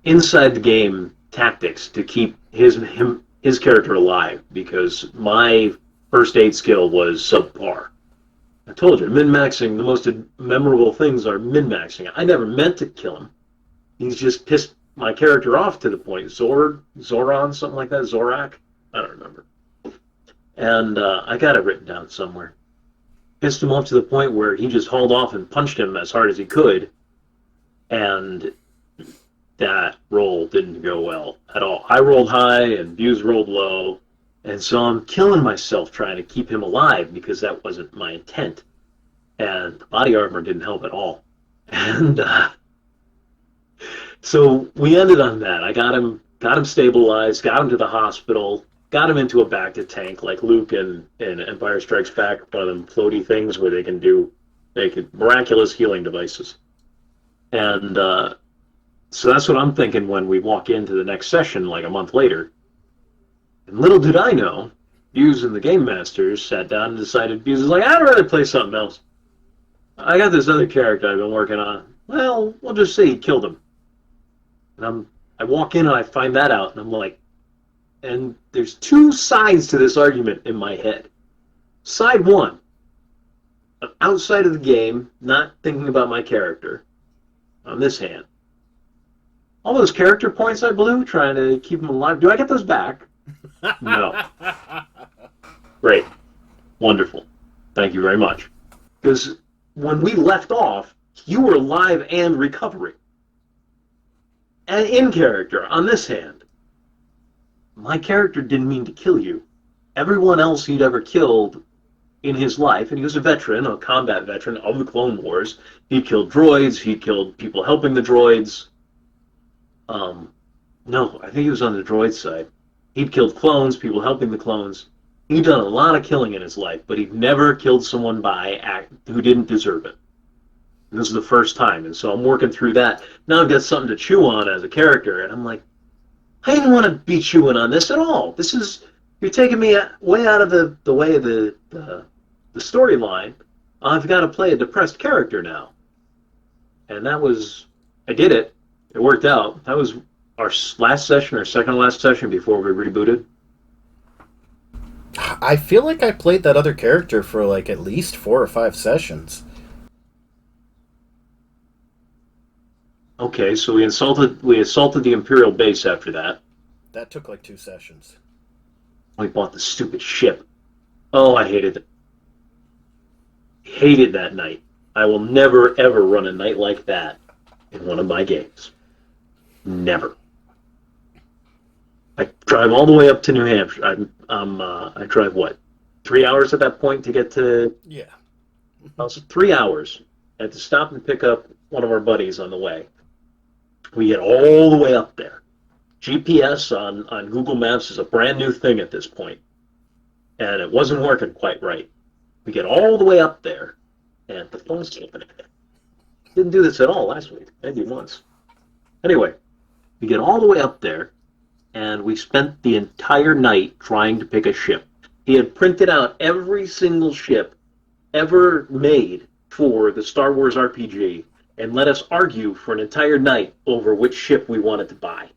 inside the game tactics to keep his character alive, because my first aid skill was subpar. I told you, min-maxing, the most memorable things are min-maxing. I never meant to kill him. He's just pissed my character off to the point. Zoran, something like that, Zorak? I don't remember. And I got it written down somewhere. Pissed him off to the point where he just hauled off and punched him as hard as he could. And that roll didn't go well at all. I rolled high and Buse rolled low. And so I'm killing myself trying to keep him alive, because that wasn't my intent. And the body armor didn't help at all. And so we ended on that. I got him stabilized, got him to the hospital, got him into a bacta tank like Luke in Empire Strikes Back, one of them floaty things where they can miraculous healing devices. And so that's what I'm thinking when we walk into the next session like a month later. And little did I know, Buse and the Game Masters sat down and decided, Buse was like, I'd rather play something else. I got this other character I've been working on. Well, we'll just say he killed him. And I walk in and I find that out, and I'm like, and there's two sides to this argument in my head. Side one, I'm outside of the game, not thinking about my character. On this hand, all those character points I blew trying to keep them alive, do I get those back? No. Great. Wonderful. Thank you very much. Because when we left off, you were alive and recovering. And in character, on this hand, my character didn't mean to kill you. Everyone else he'd ever killed in his life, and he was a veteran, a combat veteran of the Clone Wars. He killed droids, he killed people helping the droids. No, I think he was on the droid side. He'd killed clones, people helping the clones. He'd done a lot of killing in his life, but he'd never killed someone who didn't deserve it. And this is the first time, and so I'm working through that. Now I've got something to chew on as a character, and I'm like, I didn't want to be chewing on this at all. You're taking me way out of the way of the storyline. I've got to play a depressed character now. And I did it. It worked out. That was our last session, or second to last session before we rebooted. I feel like I played that other character for like at least 4 or 5 sessions. Okay, so we assaulted the Imperial base after that. That took like 2 sessions. We bought the stupid ship. Oh, I hated it. Hated that night. I will never ever run a night like that in one of my games. Never. I drive all the way up to New Hampshire. I drive what, 3 hours at that point to get to. Yeah. So 3 hours. I had to stop and pick up one of our buddies on the way. We get all the way up there. GPS on Google Maps is a brand new thing at this point, and it wasn't working quite right. We get all the way up there, and the phone's open. Didn't do this at all last week, maybe once. Anyway, we get all the way up there, and we spent the entire night trying to pick a ship. He had printed out every single ship ever made for the Star Wars RPG, and let us argue for an entire night over which ship we wanted to buy.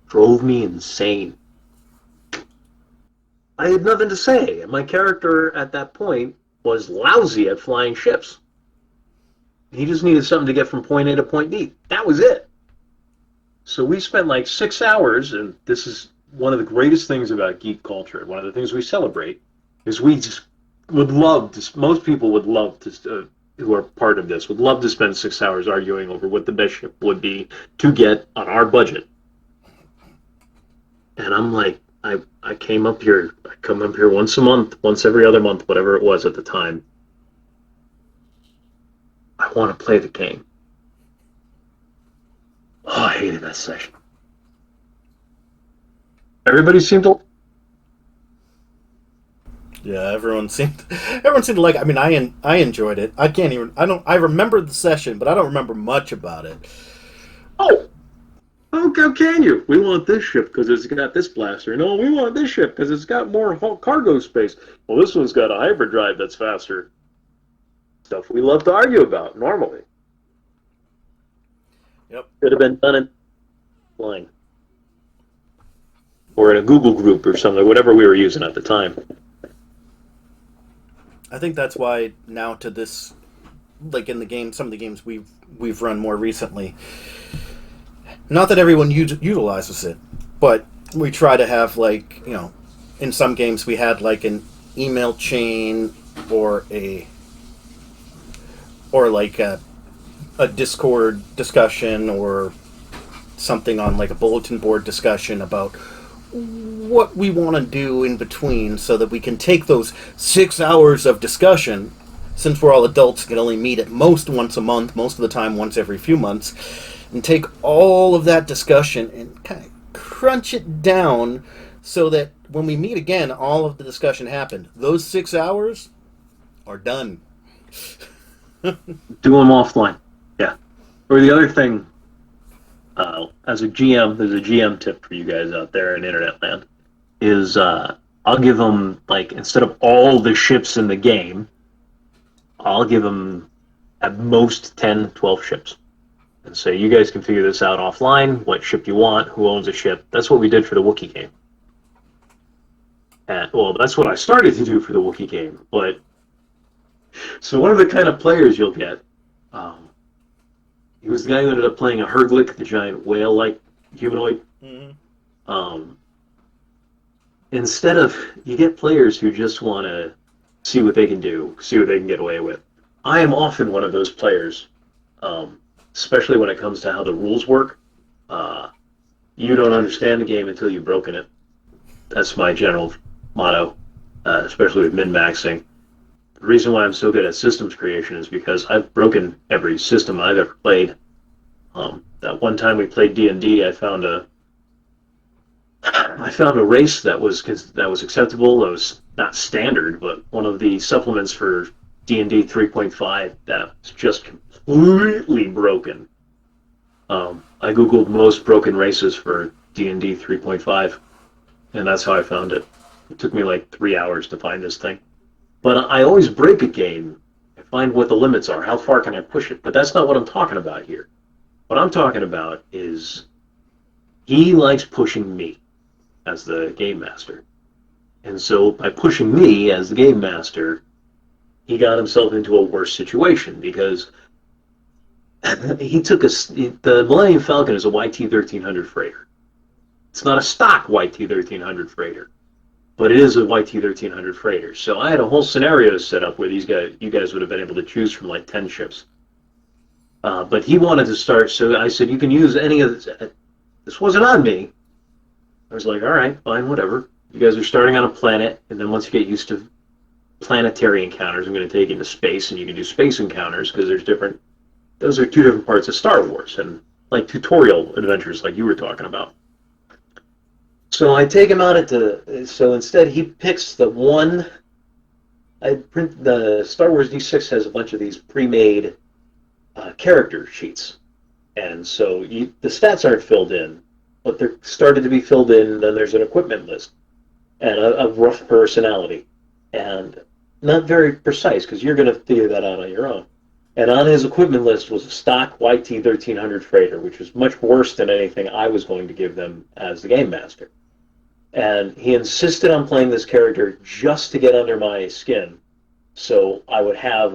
Drove me insane. I had nothing to say. My character at that point was lousy at flying ships. He just needed something to get from point A to point B. That was it. So we spent like 6 hours, and this is one of the greatest things about geek culture. One of the things we celebrate is we just would love to, most people would love to, who are part of this, would love to spend 6 hours arguing over what the best ship would be to get on our budget. And I'm like, I come up here once a month, once every other month, whatever it was at the time. I want to play the game. Oh, I hated that session. Everybody seemed to. Yeah, everyone seemed to like it. I mean, I enjoyed it. I remember the session, but I don't remember much about it. Oh, how can you? We want this ship because it's got this blaster. No, we want this ship because it's got more cargo space. Well, this one's got a hyperdrive that's faster. Stuff we love to argue about normally. Yep. Could have been done in line. Or in a Google group or something, whatever we were using at the time. I think that's why now to this, like in the game, some of the games we've run more recently, not that everyone utilizes it, but we try to have, like, you know, in some games we had like an email chain or like a Discord discussion or something on like a bulletin board discussion about what we want to do in between, so that we can take those 6 hours of discussion, since we're all adults, can only meet at most once a month, most of the time once every few months, and take all of that discussion and kind of crunch it down so that when we meet again, all of the discussion happened. Those 6 hours are done. Do them offline. Yeah. Or the other thing, as a GM, there's a GM tip for you guys out there in internet land. Is I'll give them, like, instead of all the ships in the game, I'll give them at most 10, 12 ships. And say, you guys can figure this out offline, what ship you want, who owns a ship. That's what we did for the Wookiee game. And, well, that's what I started to do for the Wookiee game. But so one of the kind of players you'll get, he was the guy who ended up playing a Herglick, the giant whale-like humanoid. Mm-hmm. Instead of, you get players who just want to see what they can do, see what they can get away with. I am often one of those players, especially when it comes to how the rules work. You don't understand the game until you've broken it. That's my general motto, especially with min-maxing. The reason why I'm so good at systems creation is because I've broken every system I've ever played. That one time we played D&D, I found a race that was acceptable. That was not standard, but one of the supplements for D&D 3.5 that was just completely broken. I googled most broken races for D&D 3.5, and that's how I found it. It took me like 3 hours to find this thing. But I always break a game and find what the limits are. How far can I push it? But that's not what I'm talking about here. What I'm talking about is he likes pushing me as the game master. And so by pushing me as the game master, he got himself into a worse situation because he took the Millennium Falcon is a YT-1300 freighter. It's not a stock YT-1300 freighter, but it is a YT-1300 freighter. So I had a whole scenario set up where you guys would have been able to choose from like 10 ships. But he wanted to start, so I said, you can use any of this. This wasn't on me. I was like, all right, fine, whatever. You guys are starting on a planet, and then once you get used to planetary encounters, I'm going to take you into space, and you can do space encounters, because those are two different parts of Star Wars, and like tutorial adventures like you were talking about. So I take him out so instead he picks the Star Wars D6 has a bunch of these pre-made character sheets. And so the stats aren't filled in, but they're started to be filled in. Then there's an equipment list and a rough personality, and not very precise because you're going to figure that out on your own. And on his equipment list was a stock YT-1300 freighter, which was much worse than anything I was going to give them as the game master. And he insisted on playing this character just to get under my skin, so I would have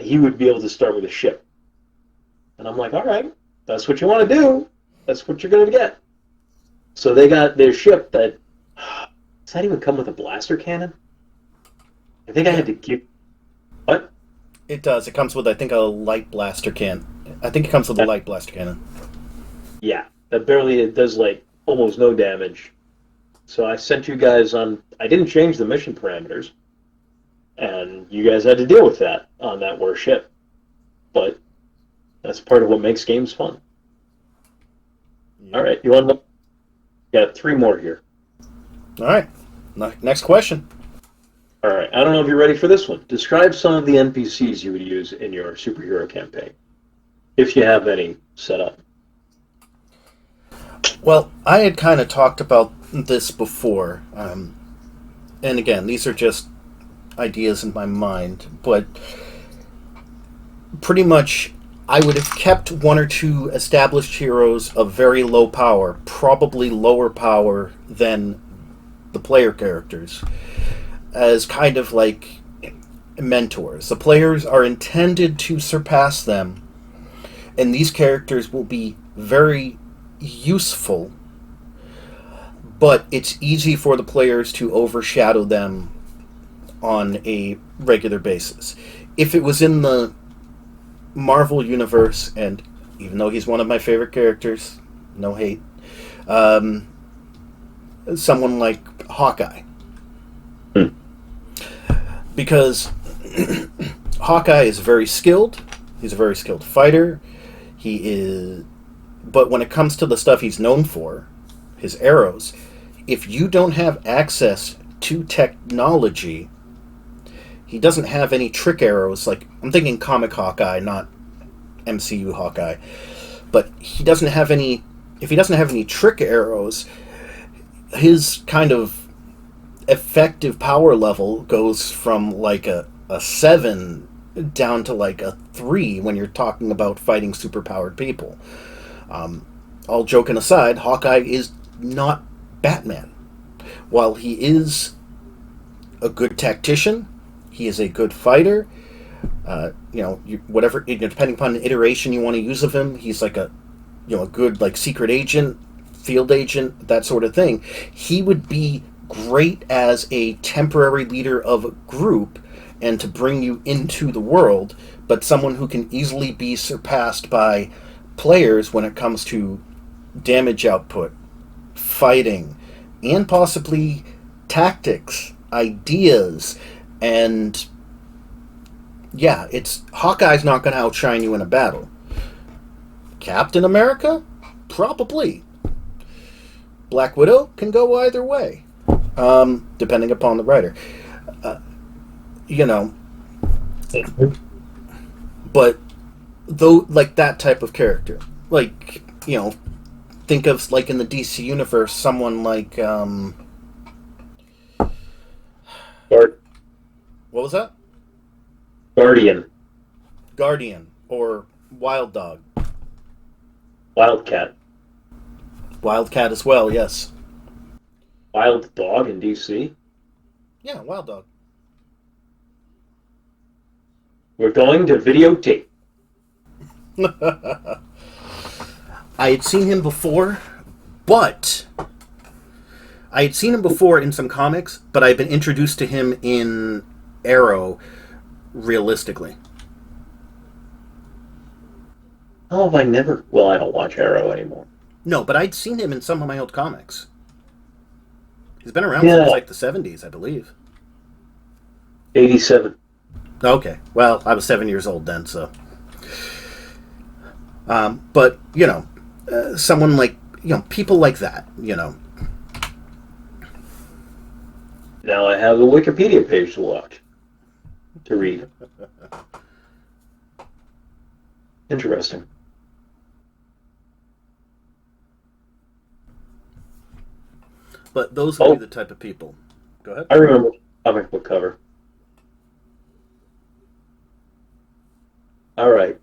he would be able to start with a ship. And I'm like, all right, that's what you want to do. That's what you're going to get. So they got their ship that... Does that even come with a blaster cannon? I think I had to give... What? It does. It comes with, I think, a light blaster cannon. I think it comes with a light blaster cannon. Yeah. It does, like, almost no damage. So I sent you guys on... I didn't change the mission parameters. And you guys had to deal with that on that worse ship. But that's part of what makes games fun. Yeah. All right, you want to... Got 3 more here. All right, next question. All right, I don't know if you're ready for this one. Describe some of the NPCs you would use in your superhero campaign, if you have any set up. Well, I had kind of talked about this before, and again, these are just ideas in my mind, but pretty much I would have kept 1 or 2 established heroes of very low power, probably lower power than the player characters, as kind of like mentors. The players are intended to surpass them, and these characters will be very useful, but it's easy for the players to overshadow them on a regular basis. If it was in the Marvel universe, and even though he's one of my favorite characters, no hate, someone like Hawkeye. Because Hawkeye is very skilled. He's a very skilled fighter. But when it comes to the stuff he's known for, his arrows, if you don't have access to technology, he doesn't have any trick arrows. Like, I'm thinking comic Hawkeye, not MCU Hawkeye. but he doesn't have any. If he doesn't have any trick arrows, his kind of effective power level goes from like a 7 down to like a 3 when you're talking about fighting superpowered people. All joking aside, Hawkeye is not Batman. While he is a good tactician, he is a good fighter. Whatever, depending upon the iteration you want to use of him, he's like a good like secret agent, field agent, that sort of thing. He would be great as a temporary leader of a group and to bring you into the world, but someone who can easily be surpassed by players when it comes to damage output, fighting, and possibly tactics, ideas, and Hawkeye's not going to outshine you in a battle. Captain America? Probably. Black Widow can go either way, depending upon the writer. But though, like that type of character, like think of like in the DC universe, someone like What was that? Guardian or Wild Dog. Wildcat as well, yes. Wild Dog in DC? Yeah, Wild Dog. We're going to videotape. I had seen him before, but I had seen him before in some comics, but I've been introduced to him in Arrow realistically. Oh, have I never... Well, I don't watch Arrow anymore. No, but I'd seen him in some of my old comics. He's been around since like the 70s, I believe. 87. Okay. Well, I was 7 years old then, so... but, someone like, people like that, Now I have a Wikipedia page to read. Interesting. But those would be the type of people. Go ahead. I remember the comic book cover. All right.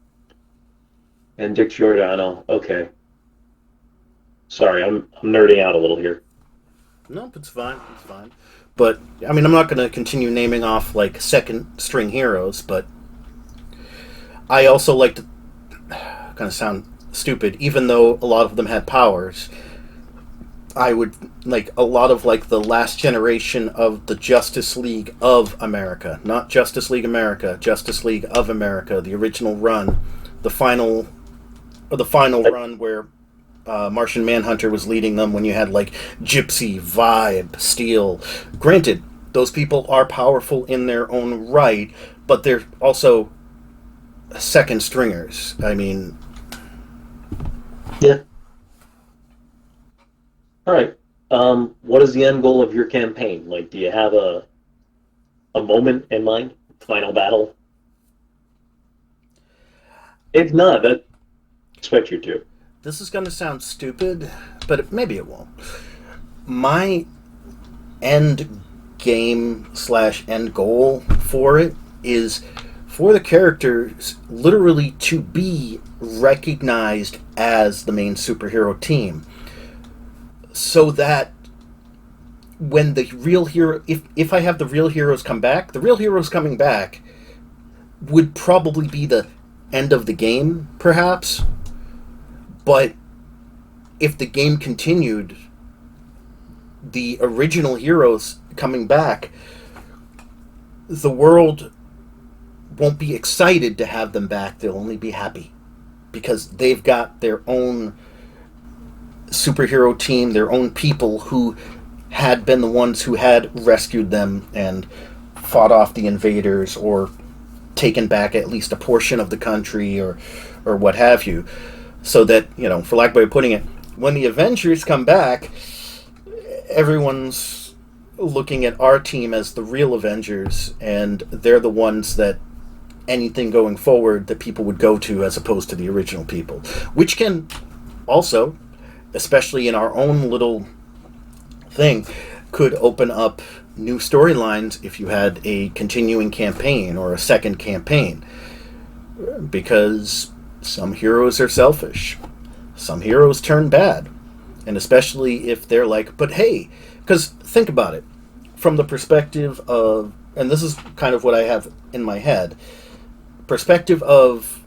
And Dick Giordano. Okay. Sorry, I'm nerding out a little here. No, it's fine. It's fine. But, I mean, I'm not going to continue naming off, like, second-string heroes, but I also like to kind of sound stupid, even though a lot of them had powers. I would, like, a lot of, like, the last generation of the Justice League of America. Not Justice League America, Justice League of America, the original run. The final run where Martian Manhunter was leading them, when you had, like, Gypsy, Vibe, Steel. Granted, those people are powerful in their own right, but they're also second stringers. I mean... Yeah. All right. What is the end goal of your campaign? Like, do you have a moment in mind? Final battle? If not, I expect you to. This is going to sound stupid, but maybe it won't. My end game / end goal for it is for the characters literally to be recognized as the main superhero team. So that when the real hero, if I have the real heroes come back, the real heroes coming back would probably be the end of the game, perhaps. But if the game continued, the original heroes coming back, the world won't be excited to have them back. They'll only be happy because they've got their own superhero team, their own people who had been the ones who had rescued them and fought off the invaders or taken back at least a portion of the country or what have you. So that, for lack of a way of putting it, when the Avengers come back, everyone's looking at our team as the real Avengers, and they're the ones that anything going forward that people would go to as opposed to the original people, which can also, especially in our own little thing, could open up new storylines if you had a continuing campaign or a second campaign, because some heroes are selfish, some heroes turn bad, and especially if they're like, but hey, because think about it from the perspective of, and this is kind of what I have in my head, perspective of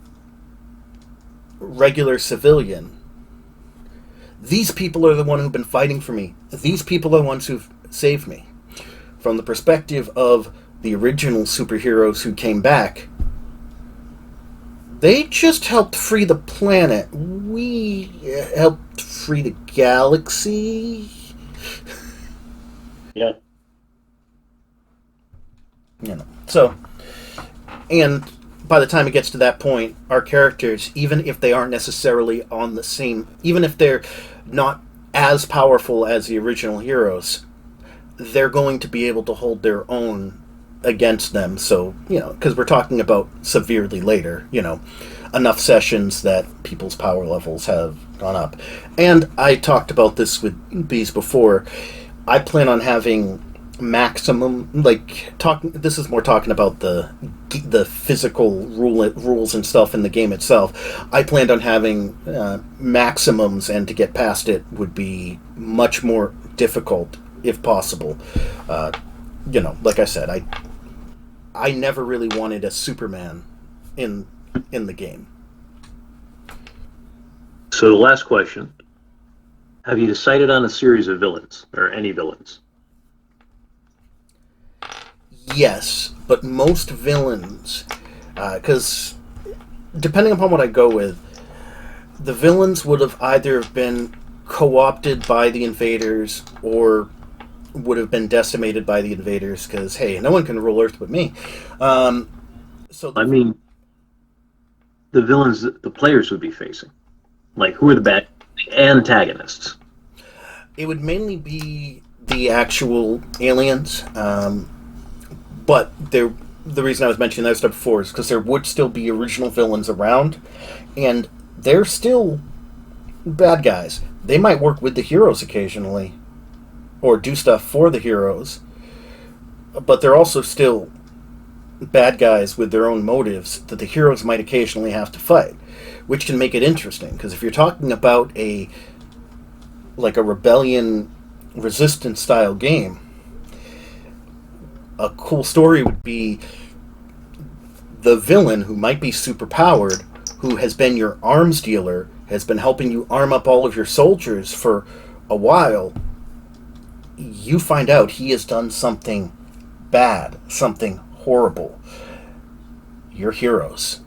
regular civilian. These people are the one who've been fighting for me. These people are the ones who've saved me. From the perspective of the original superheroes who came back, they just helped free the planet. We helped free the galaxy. Yeah. You know, so, and by the time it gets to that point, our characters, even if they aren't necessarily on the same, even if they're not as powerful as the original heroes, they're going to be able to hold their own against them. So, you know, because we're talking about severely later, you know, enough sessions that people's power levels have gone up. And I talked about this with Buse before. I plan on having maximum, like, this is more talking about the physical rules and stuff in the game itself. I planned on having maximums, and to get past it would be much more difficult if possible. You know, like I said, I never really wanted a Superman in the game. So the last question: have you decided on a series of villains, or any villains? Yes, but most villains, because depending upon what I go with, the villains would have either been co-opted by the invaders or would have been decimated by the invaders, because, hey, no one can rule Earth but me. I mean, the villains that the players would be facing. Like, who are the antagonists? It would mainly be the actual aliens, but the reason I was mentioning that stuff before is because there would still be original villains around, and they're still bad guys. They might work with the heroes occasionally, or do stuff for the heroes, but they're also still bad guys with their own motives that the heroes might occasionally have to fight, which can make it interesting, because if you're talking about a rebellion resistance style game, a cool story would be the villain, who might be super powered, who has been your arms dealer, has been helping you arm up all of your soldiers for a while. You find out he has done something bad, something horrible. Your heroes.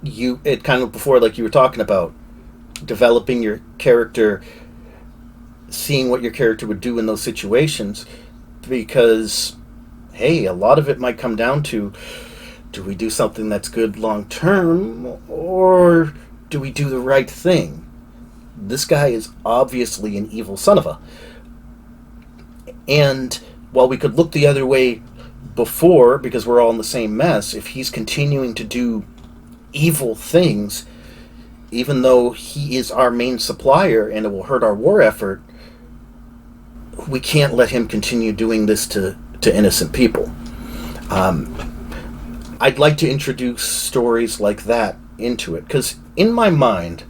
It kind of before, like you were talking about, developing your character, seeing what your character would do in those situations, because, hey, a lot of it might come down to, do we do something that's good long term, or do we do the right thing? This guy is obviously an evil son of a. And while we could look the other way before, because we're all in the same mess, if he's continuing to do evil things, even though he is our main supplier and it will hurt our war effort, we can't let him continue doing this to innocent people. I'd like to introduce stories like that into it, because in my mind,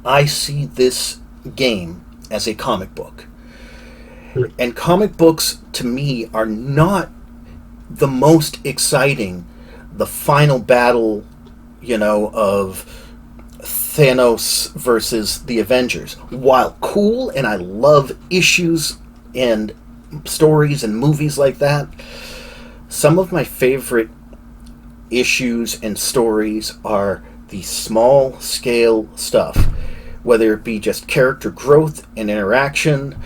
I see this game as a comic book. And comic books, to me, are not the most exciting. The final battle, you know, of Thanos versus the Avengers, while cool, and I love issues and stories and movies like that, some of my favorite issues and stories are the small scale stuff, whether it be just character growth and interaction.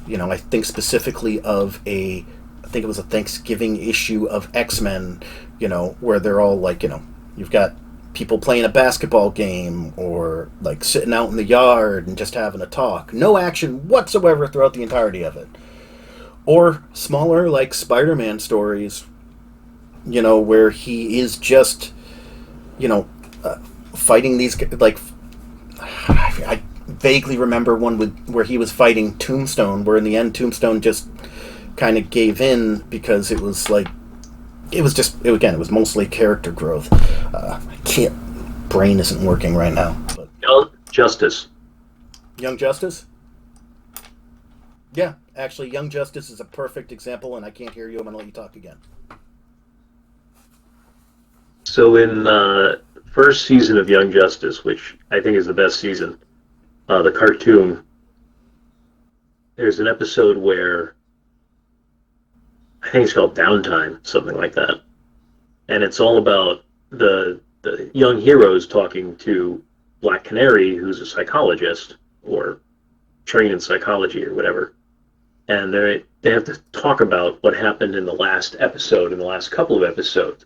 You know, I think specifically of I think it was a Thanksgiving issue of X-Men, you know, where they're all like, you know, you've got people playing a basketball game, or like sitting out in the yard and just having a talk. No action whatsoever throughout the entirety of it. Or smaller, like Spider-Man stories, where he is just, you know, fighting these, like, I vaguely remember one where he was fighting Tombstone, where in the end Tombstone just kind of gave in because it was like, again, it was mostly character growth. I can't, brain isn't working right now. But Young Justice. Young Justice? Yeah, actually, Young Justice is a perfect example, and I can't hear you. I'm going to let you talk again. So in first season of Young Justice, which I think is the best season, the cartoon, there's an episode where I think it's called Downtime, something like that, and it's all about the young heroes talking to Black Canary, who's a psychologist or trained in psychology or whatever, and they have to talk about what happened in the last episode, in the last couple of episodes,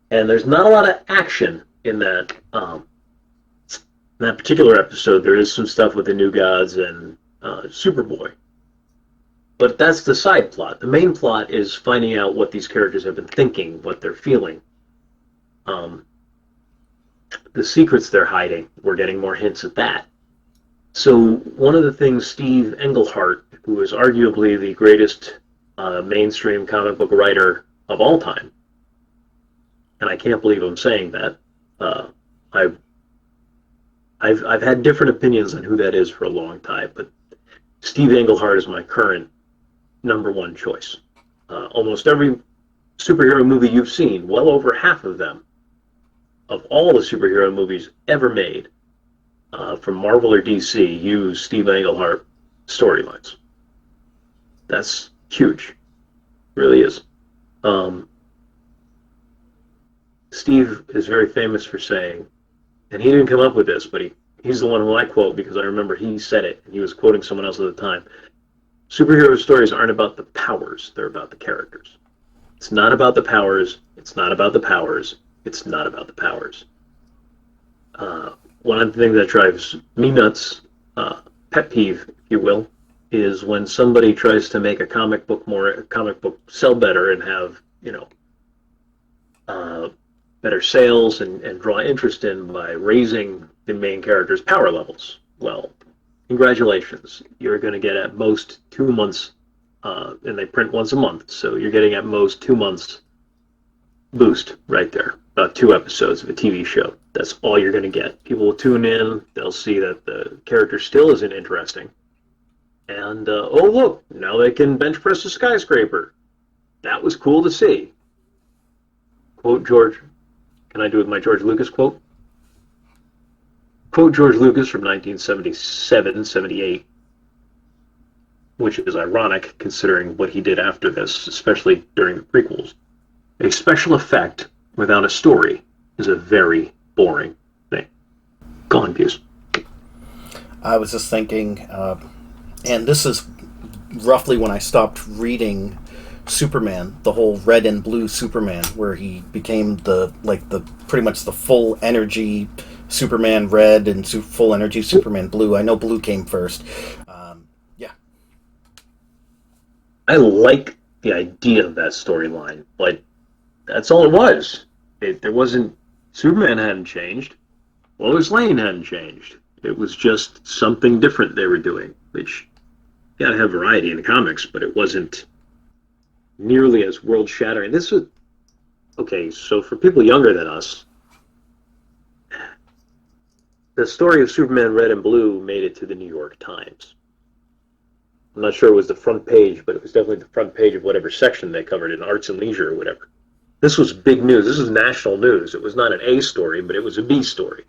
and there's not a lot of action in that. In that particular episode, there is some stuff with the New Gods and Superboy, but that's the side plot. The main plot is finding out what these characters have been thinking, what they're feeling, the secrets they're hiding. We're getting more hints at that. So one of the things Steve Englehart, who is arguably the greatest mainstream comic book writer of all time, and I can't believe I'm saying that. I've had different opinions on who that is for a long time, but Steve Englehart is my current number one choice. Almost every superhero movie you've seen, well over half of them, of all the superhero movies ever made, from Marvel or DC, use Steve Englehart storylines. That's huge. Really is. Steve is very famous for saying, and he didn't come up with this, but he's the one who I quote because I remember he said it, and he was quoting someone else at the time. Superhero stories aren't about the powers, they're about the characters. It's not about the powers, it's not about the powers, it's not about the powers. One of the things that drives me nuts, pet peeve, if you will, is when somebody tries to make a comic book sell better and have, better sales and draw interest in by raising the main character's power levels. Well, congratulations. You're going to get at most 2 months, and they print once a month, so you're getting at most 2 months boost right there. About 2 episodes of a TV show. That's all you're going to get. People will tune in, they'll see that the character still isn't interesting, and, oh look, now they can bench press a skyscraper. That was cool to see. Quote George, can I do it with my George Lucas quote? Quote George Lucas from 1977, 78, which is ironic considering what he did after this, especially during the prequels. A special effect without a story is a very boring thing. Go on, Buse. I was just thinking, and this is roughly when I stopped reading Superman, the whole red and blue Superman, where he became the pretty much the full energy Superman red and full energy Superman blue. I know blue came first. Yeah. I like the idea of that storyline, but that's all it was. There wasn't, Superman hadn't changed. Lois Lane hadn't changed. It was just something different they were doing, which, you gotta have variety in the comics, but it wasn't nearly as world-shattering. This was, okay, so for people younger than us, the story of Superman Red and Blue made it to the New York Times. I'm not sure it was the front page, but it was definitely the front page of whatever section they covered in Arts and Leisure or whatever. This was big news. This was national news. It was not an A story, but it was a B story.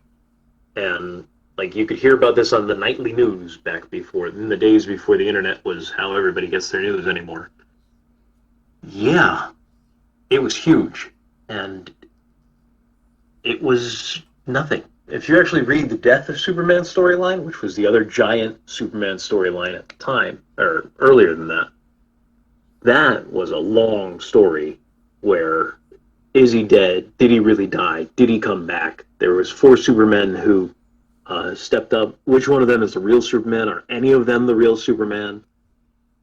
And, like, you could hear about this on the nightly news back before, in the days before the internet was how everybody gets their news anymore. Yeah, it was huge. And it was nothing. If you actually read the Death of Superman storyline, which was the other giant Superman storyline at the time, or earlier than that, that was a long story where, is he dead? Did he really die? Did he come back? There was 4 Supermen who stepped up. Which one of them is the real Superman? Are any of them the real Superman?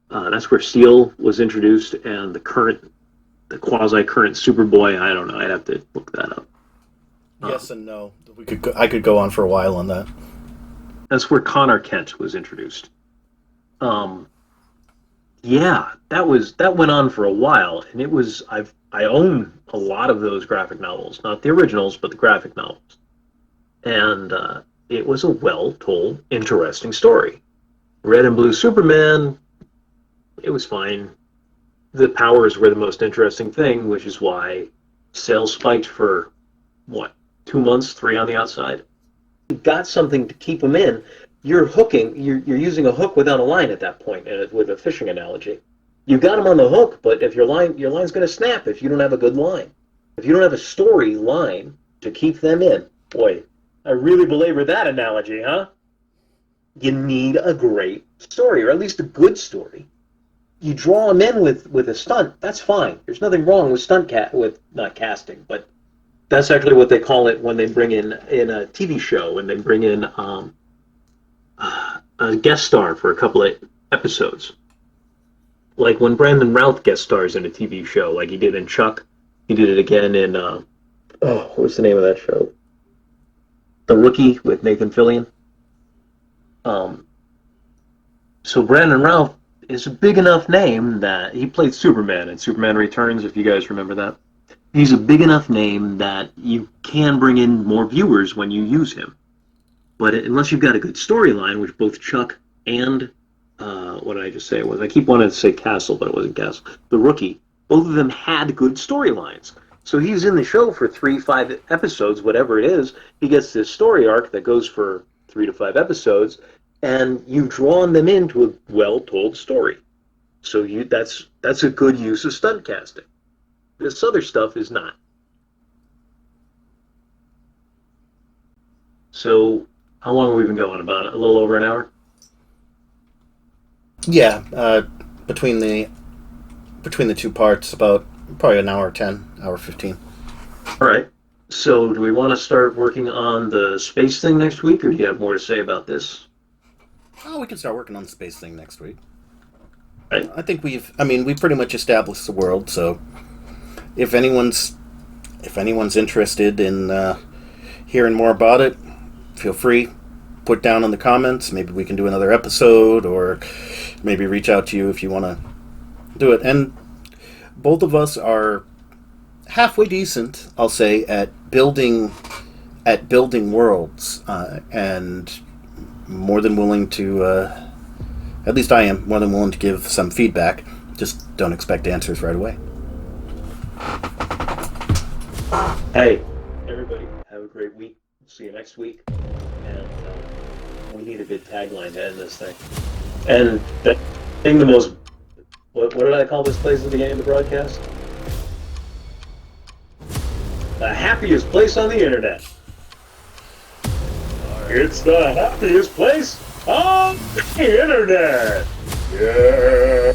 That's where Steel was introduced, and the current the quasi-current Superboy. I don't know. I'd have to look that up. Yes and no. I could go on for a while on that. That's where Connor Kent was introduced. Yeah, that went on for a while, and I own a lot of those graphic novels, not the originals, but the graphic novels, and it was a well-told, interesting story. Red and Blue Superman, it was fine. The powers were the most interesting thing, which is why sales spiked for what, 2 months, 3 on the outside. You got something to keep them in. You're using a hook without a line at that point, with a fishing analogy. You got them on the hook, but if your line's going to snap if you don't have a good line. If you don't have a story line to keep them in. Boy, I really belabored that analogy, huh? You need a great story, or at least a good story. You draw them in with a stunt, that's fine. There's nothing wrong with not casting, but that's actually what they call it when they bring in a TV show, and they bring in a guest star for a couple of episodes. Like when Brandon Routh guest stars in a TV show, like he did in Chuck. He did it again in, what's the name of that show? The Rookie with Nathan Fillion. So Brandon Routh is a big enough name that he played Superman in Superman Returns, if you guys remember that. He's a big enough name that you can bring in more viewers when you use him. But unless you've got a good storyline, which both Chuck and, what did I just say it was? I keep wanting to say Castle, but it wasn't Castle. The Rookie, both of them had good storylines. So he's in the show for 3-5 episodes, whatever it is. He gets this story arc that goes for 3 to 5 episodes, and you've drawn them into a well-told story. So that's a good use of stunt casting. This other stuff is not. So how long have we been going? About a little over an hour? Yeah, between the 2 parts, about probably an hour 10, hour 15. All right. So do we want to start working on the space thing next week, or do you have more to say about this? Oh, we can start working on the space thing next week. Right. I think we've pretty much established the world, so if anyone's interested in hearing more about it, feel free, put down in the comments. Maybe we can do another episode, or maybe reach out to you if you want to do it. And both of us are halfway decent, I'll say, at building worlds, and more than willing to, at least I am more than willing to give some feedback. Just don't expect answers right away. Hey, everybody, have a great week. See you next week. And we need a good tagline to end this thing. And the thing, what did I call this place at the beginning of the broadcast? The happiest place on the internet. It's the happiest place on the internet. Yeah.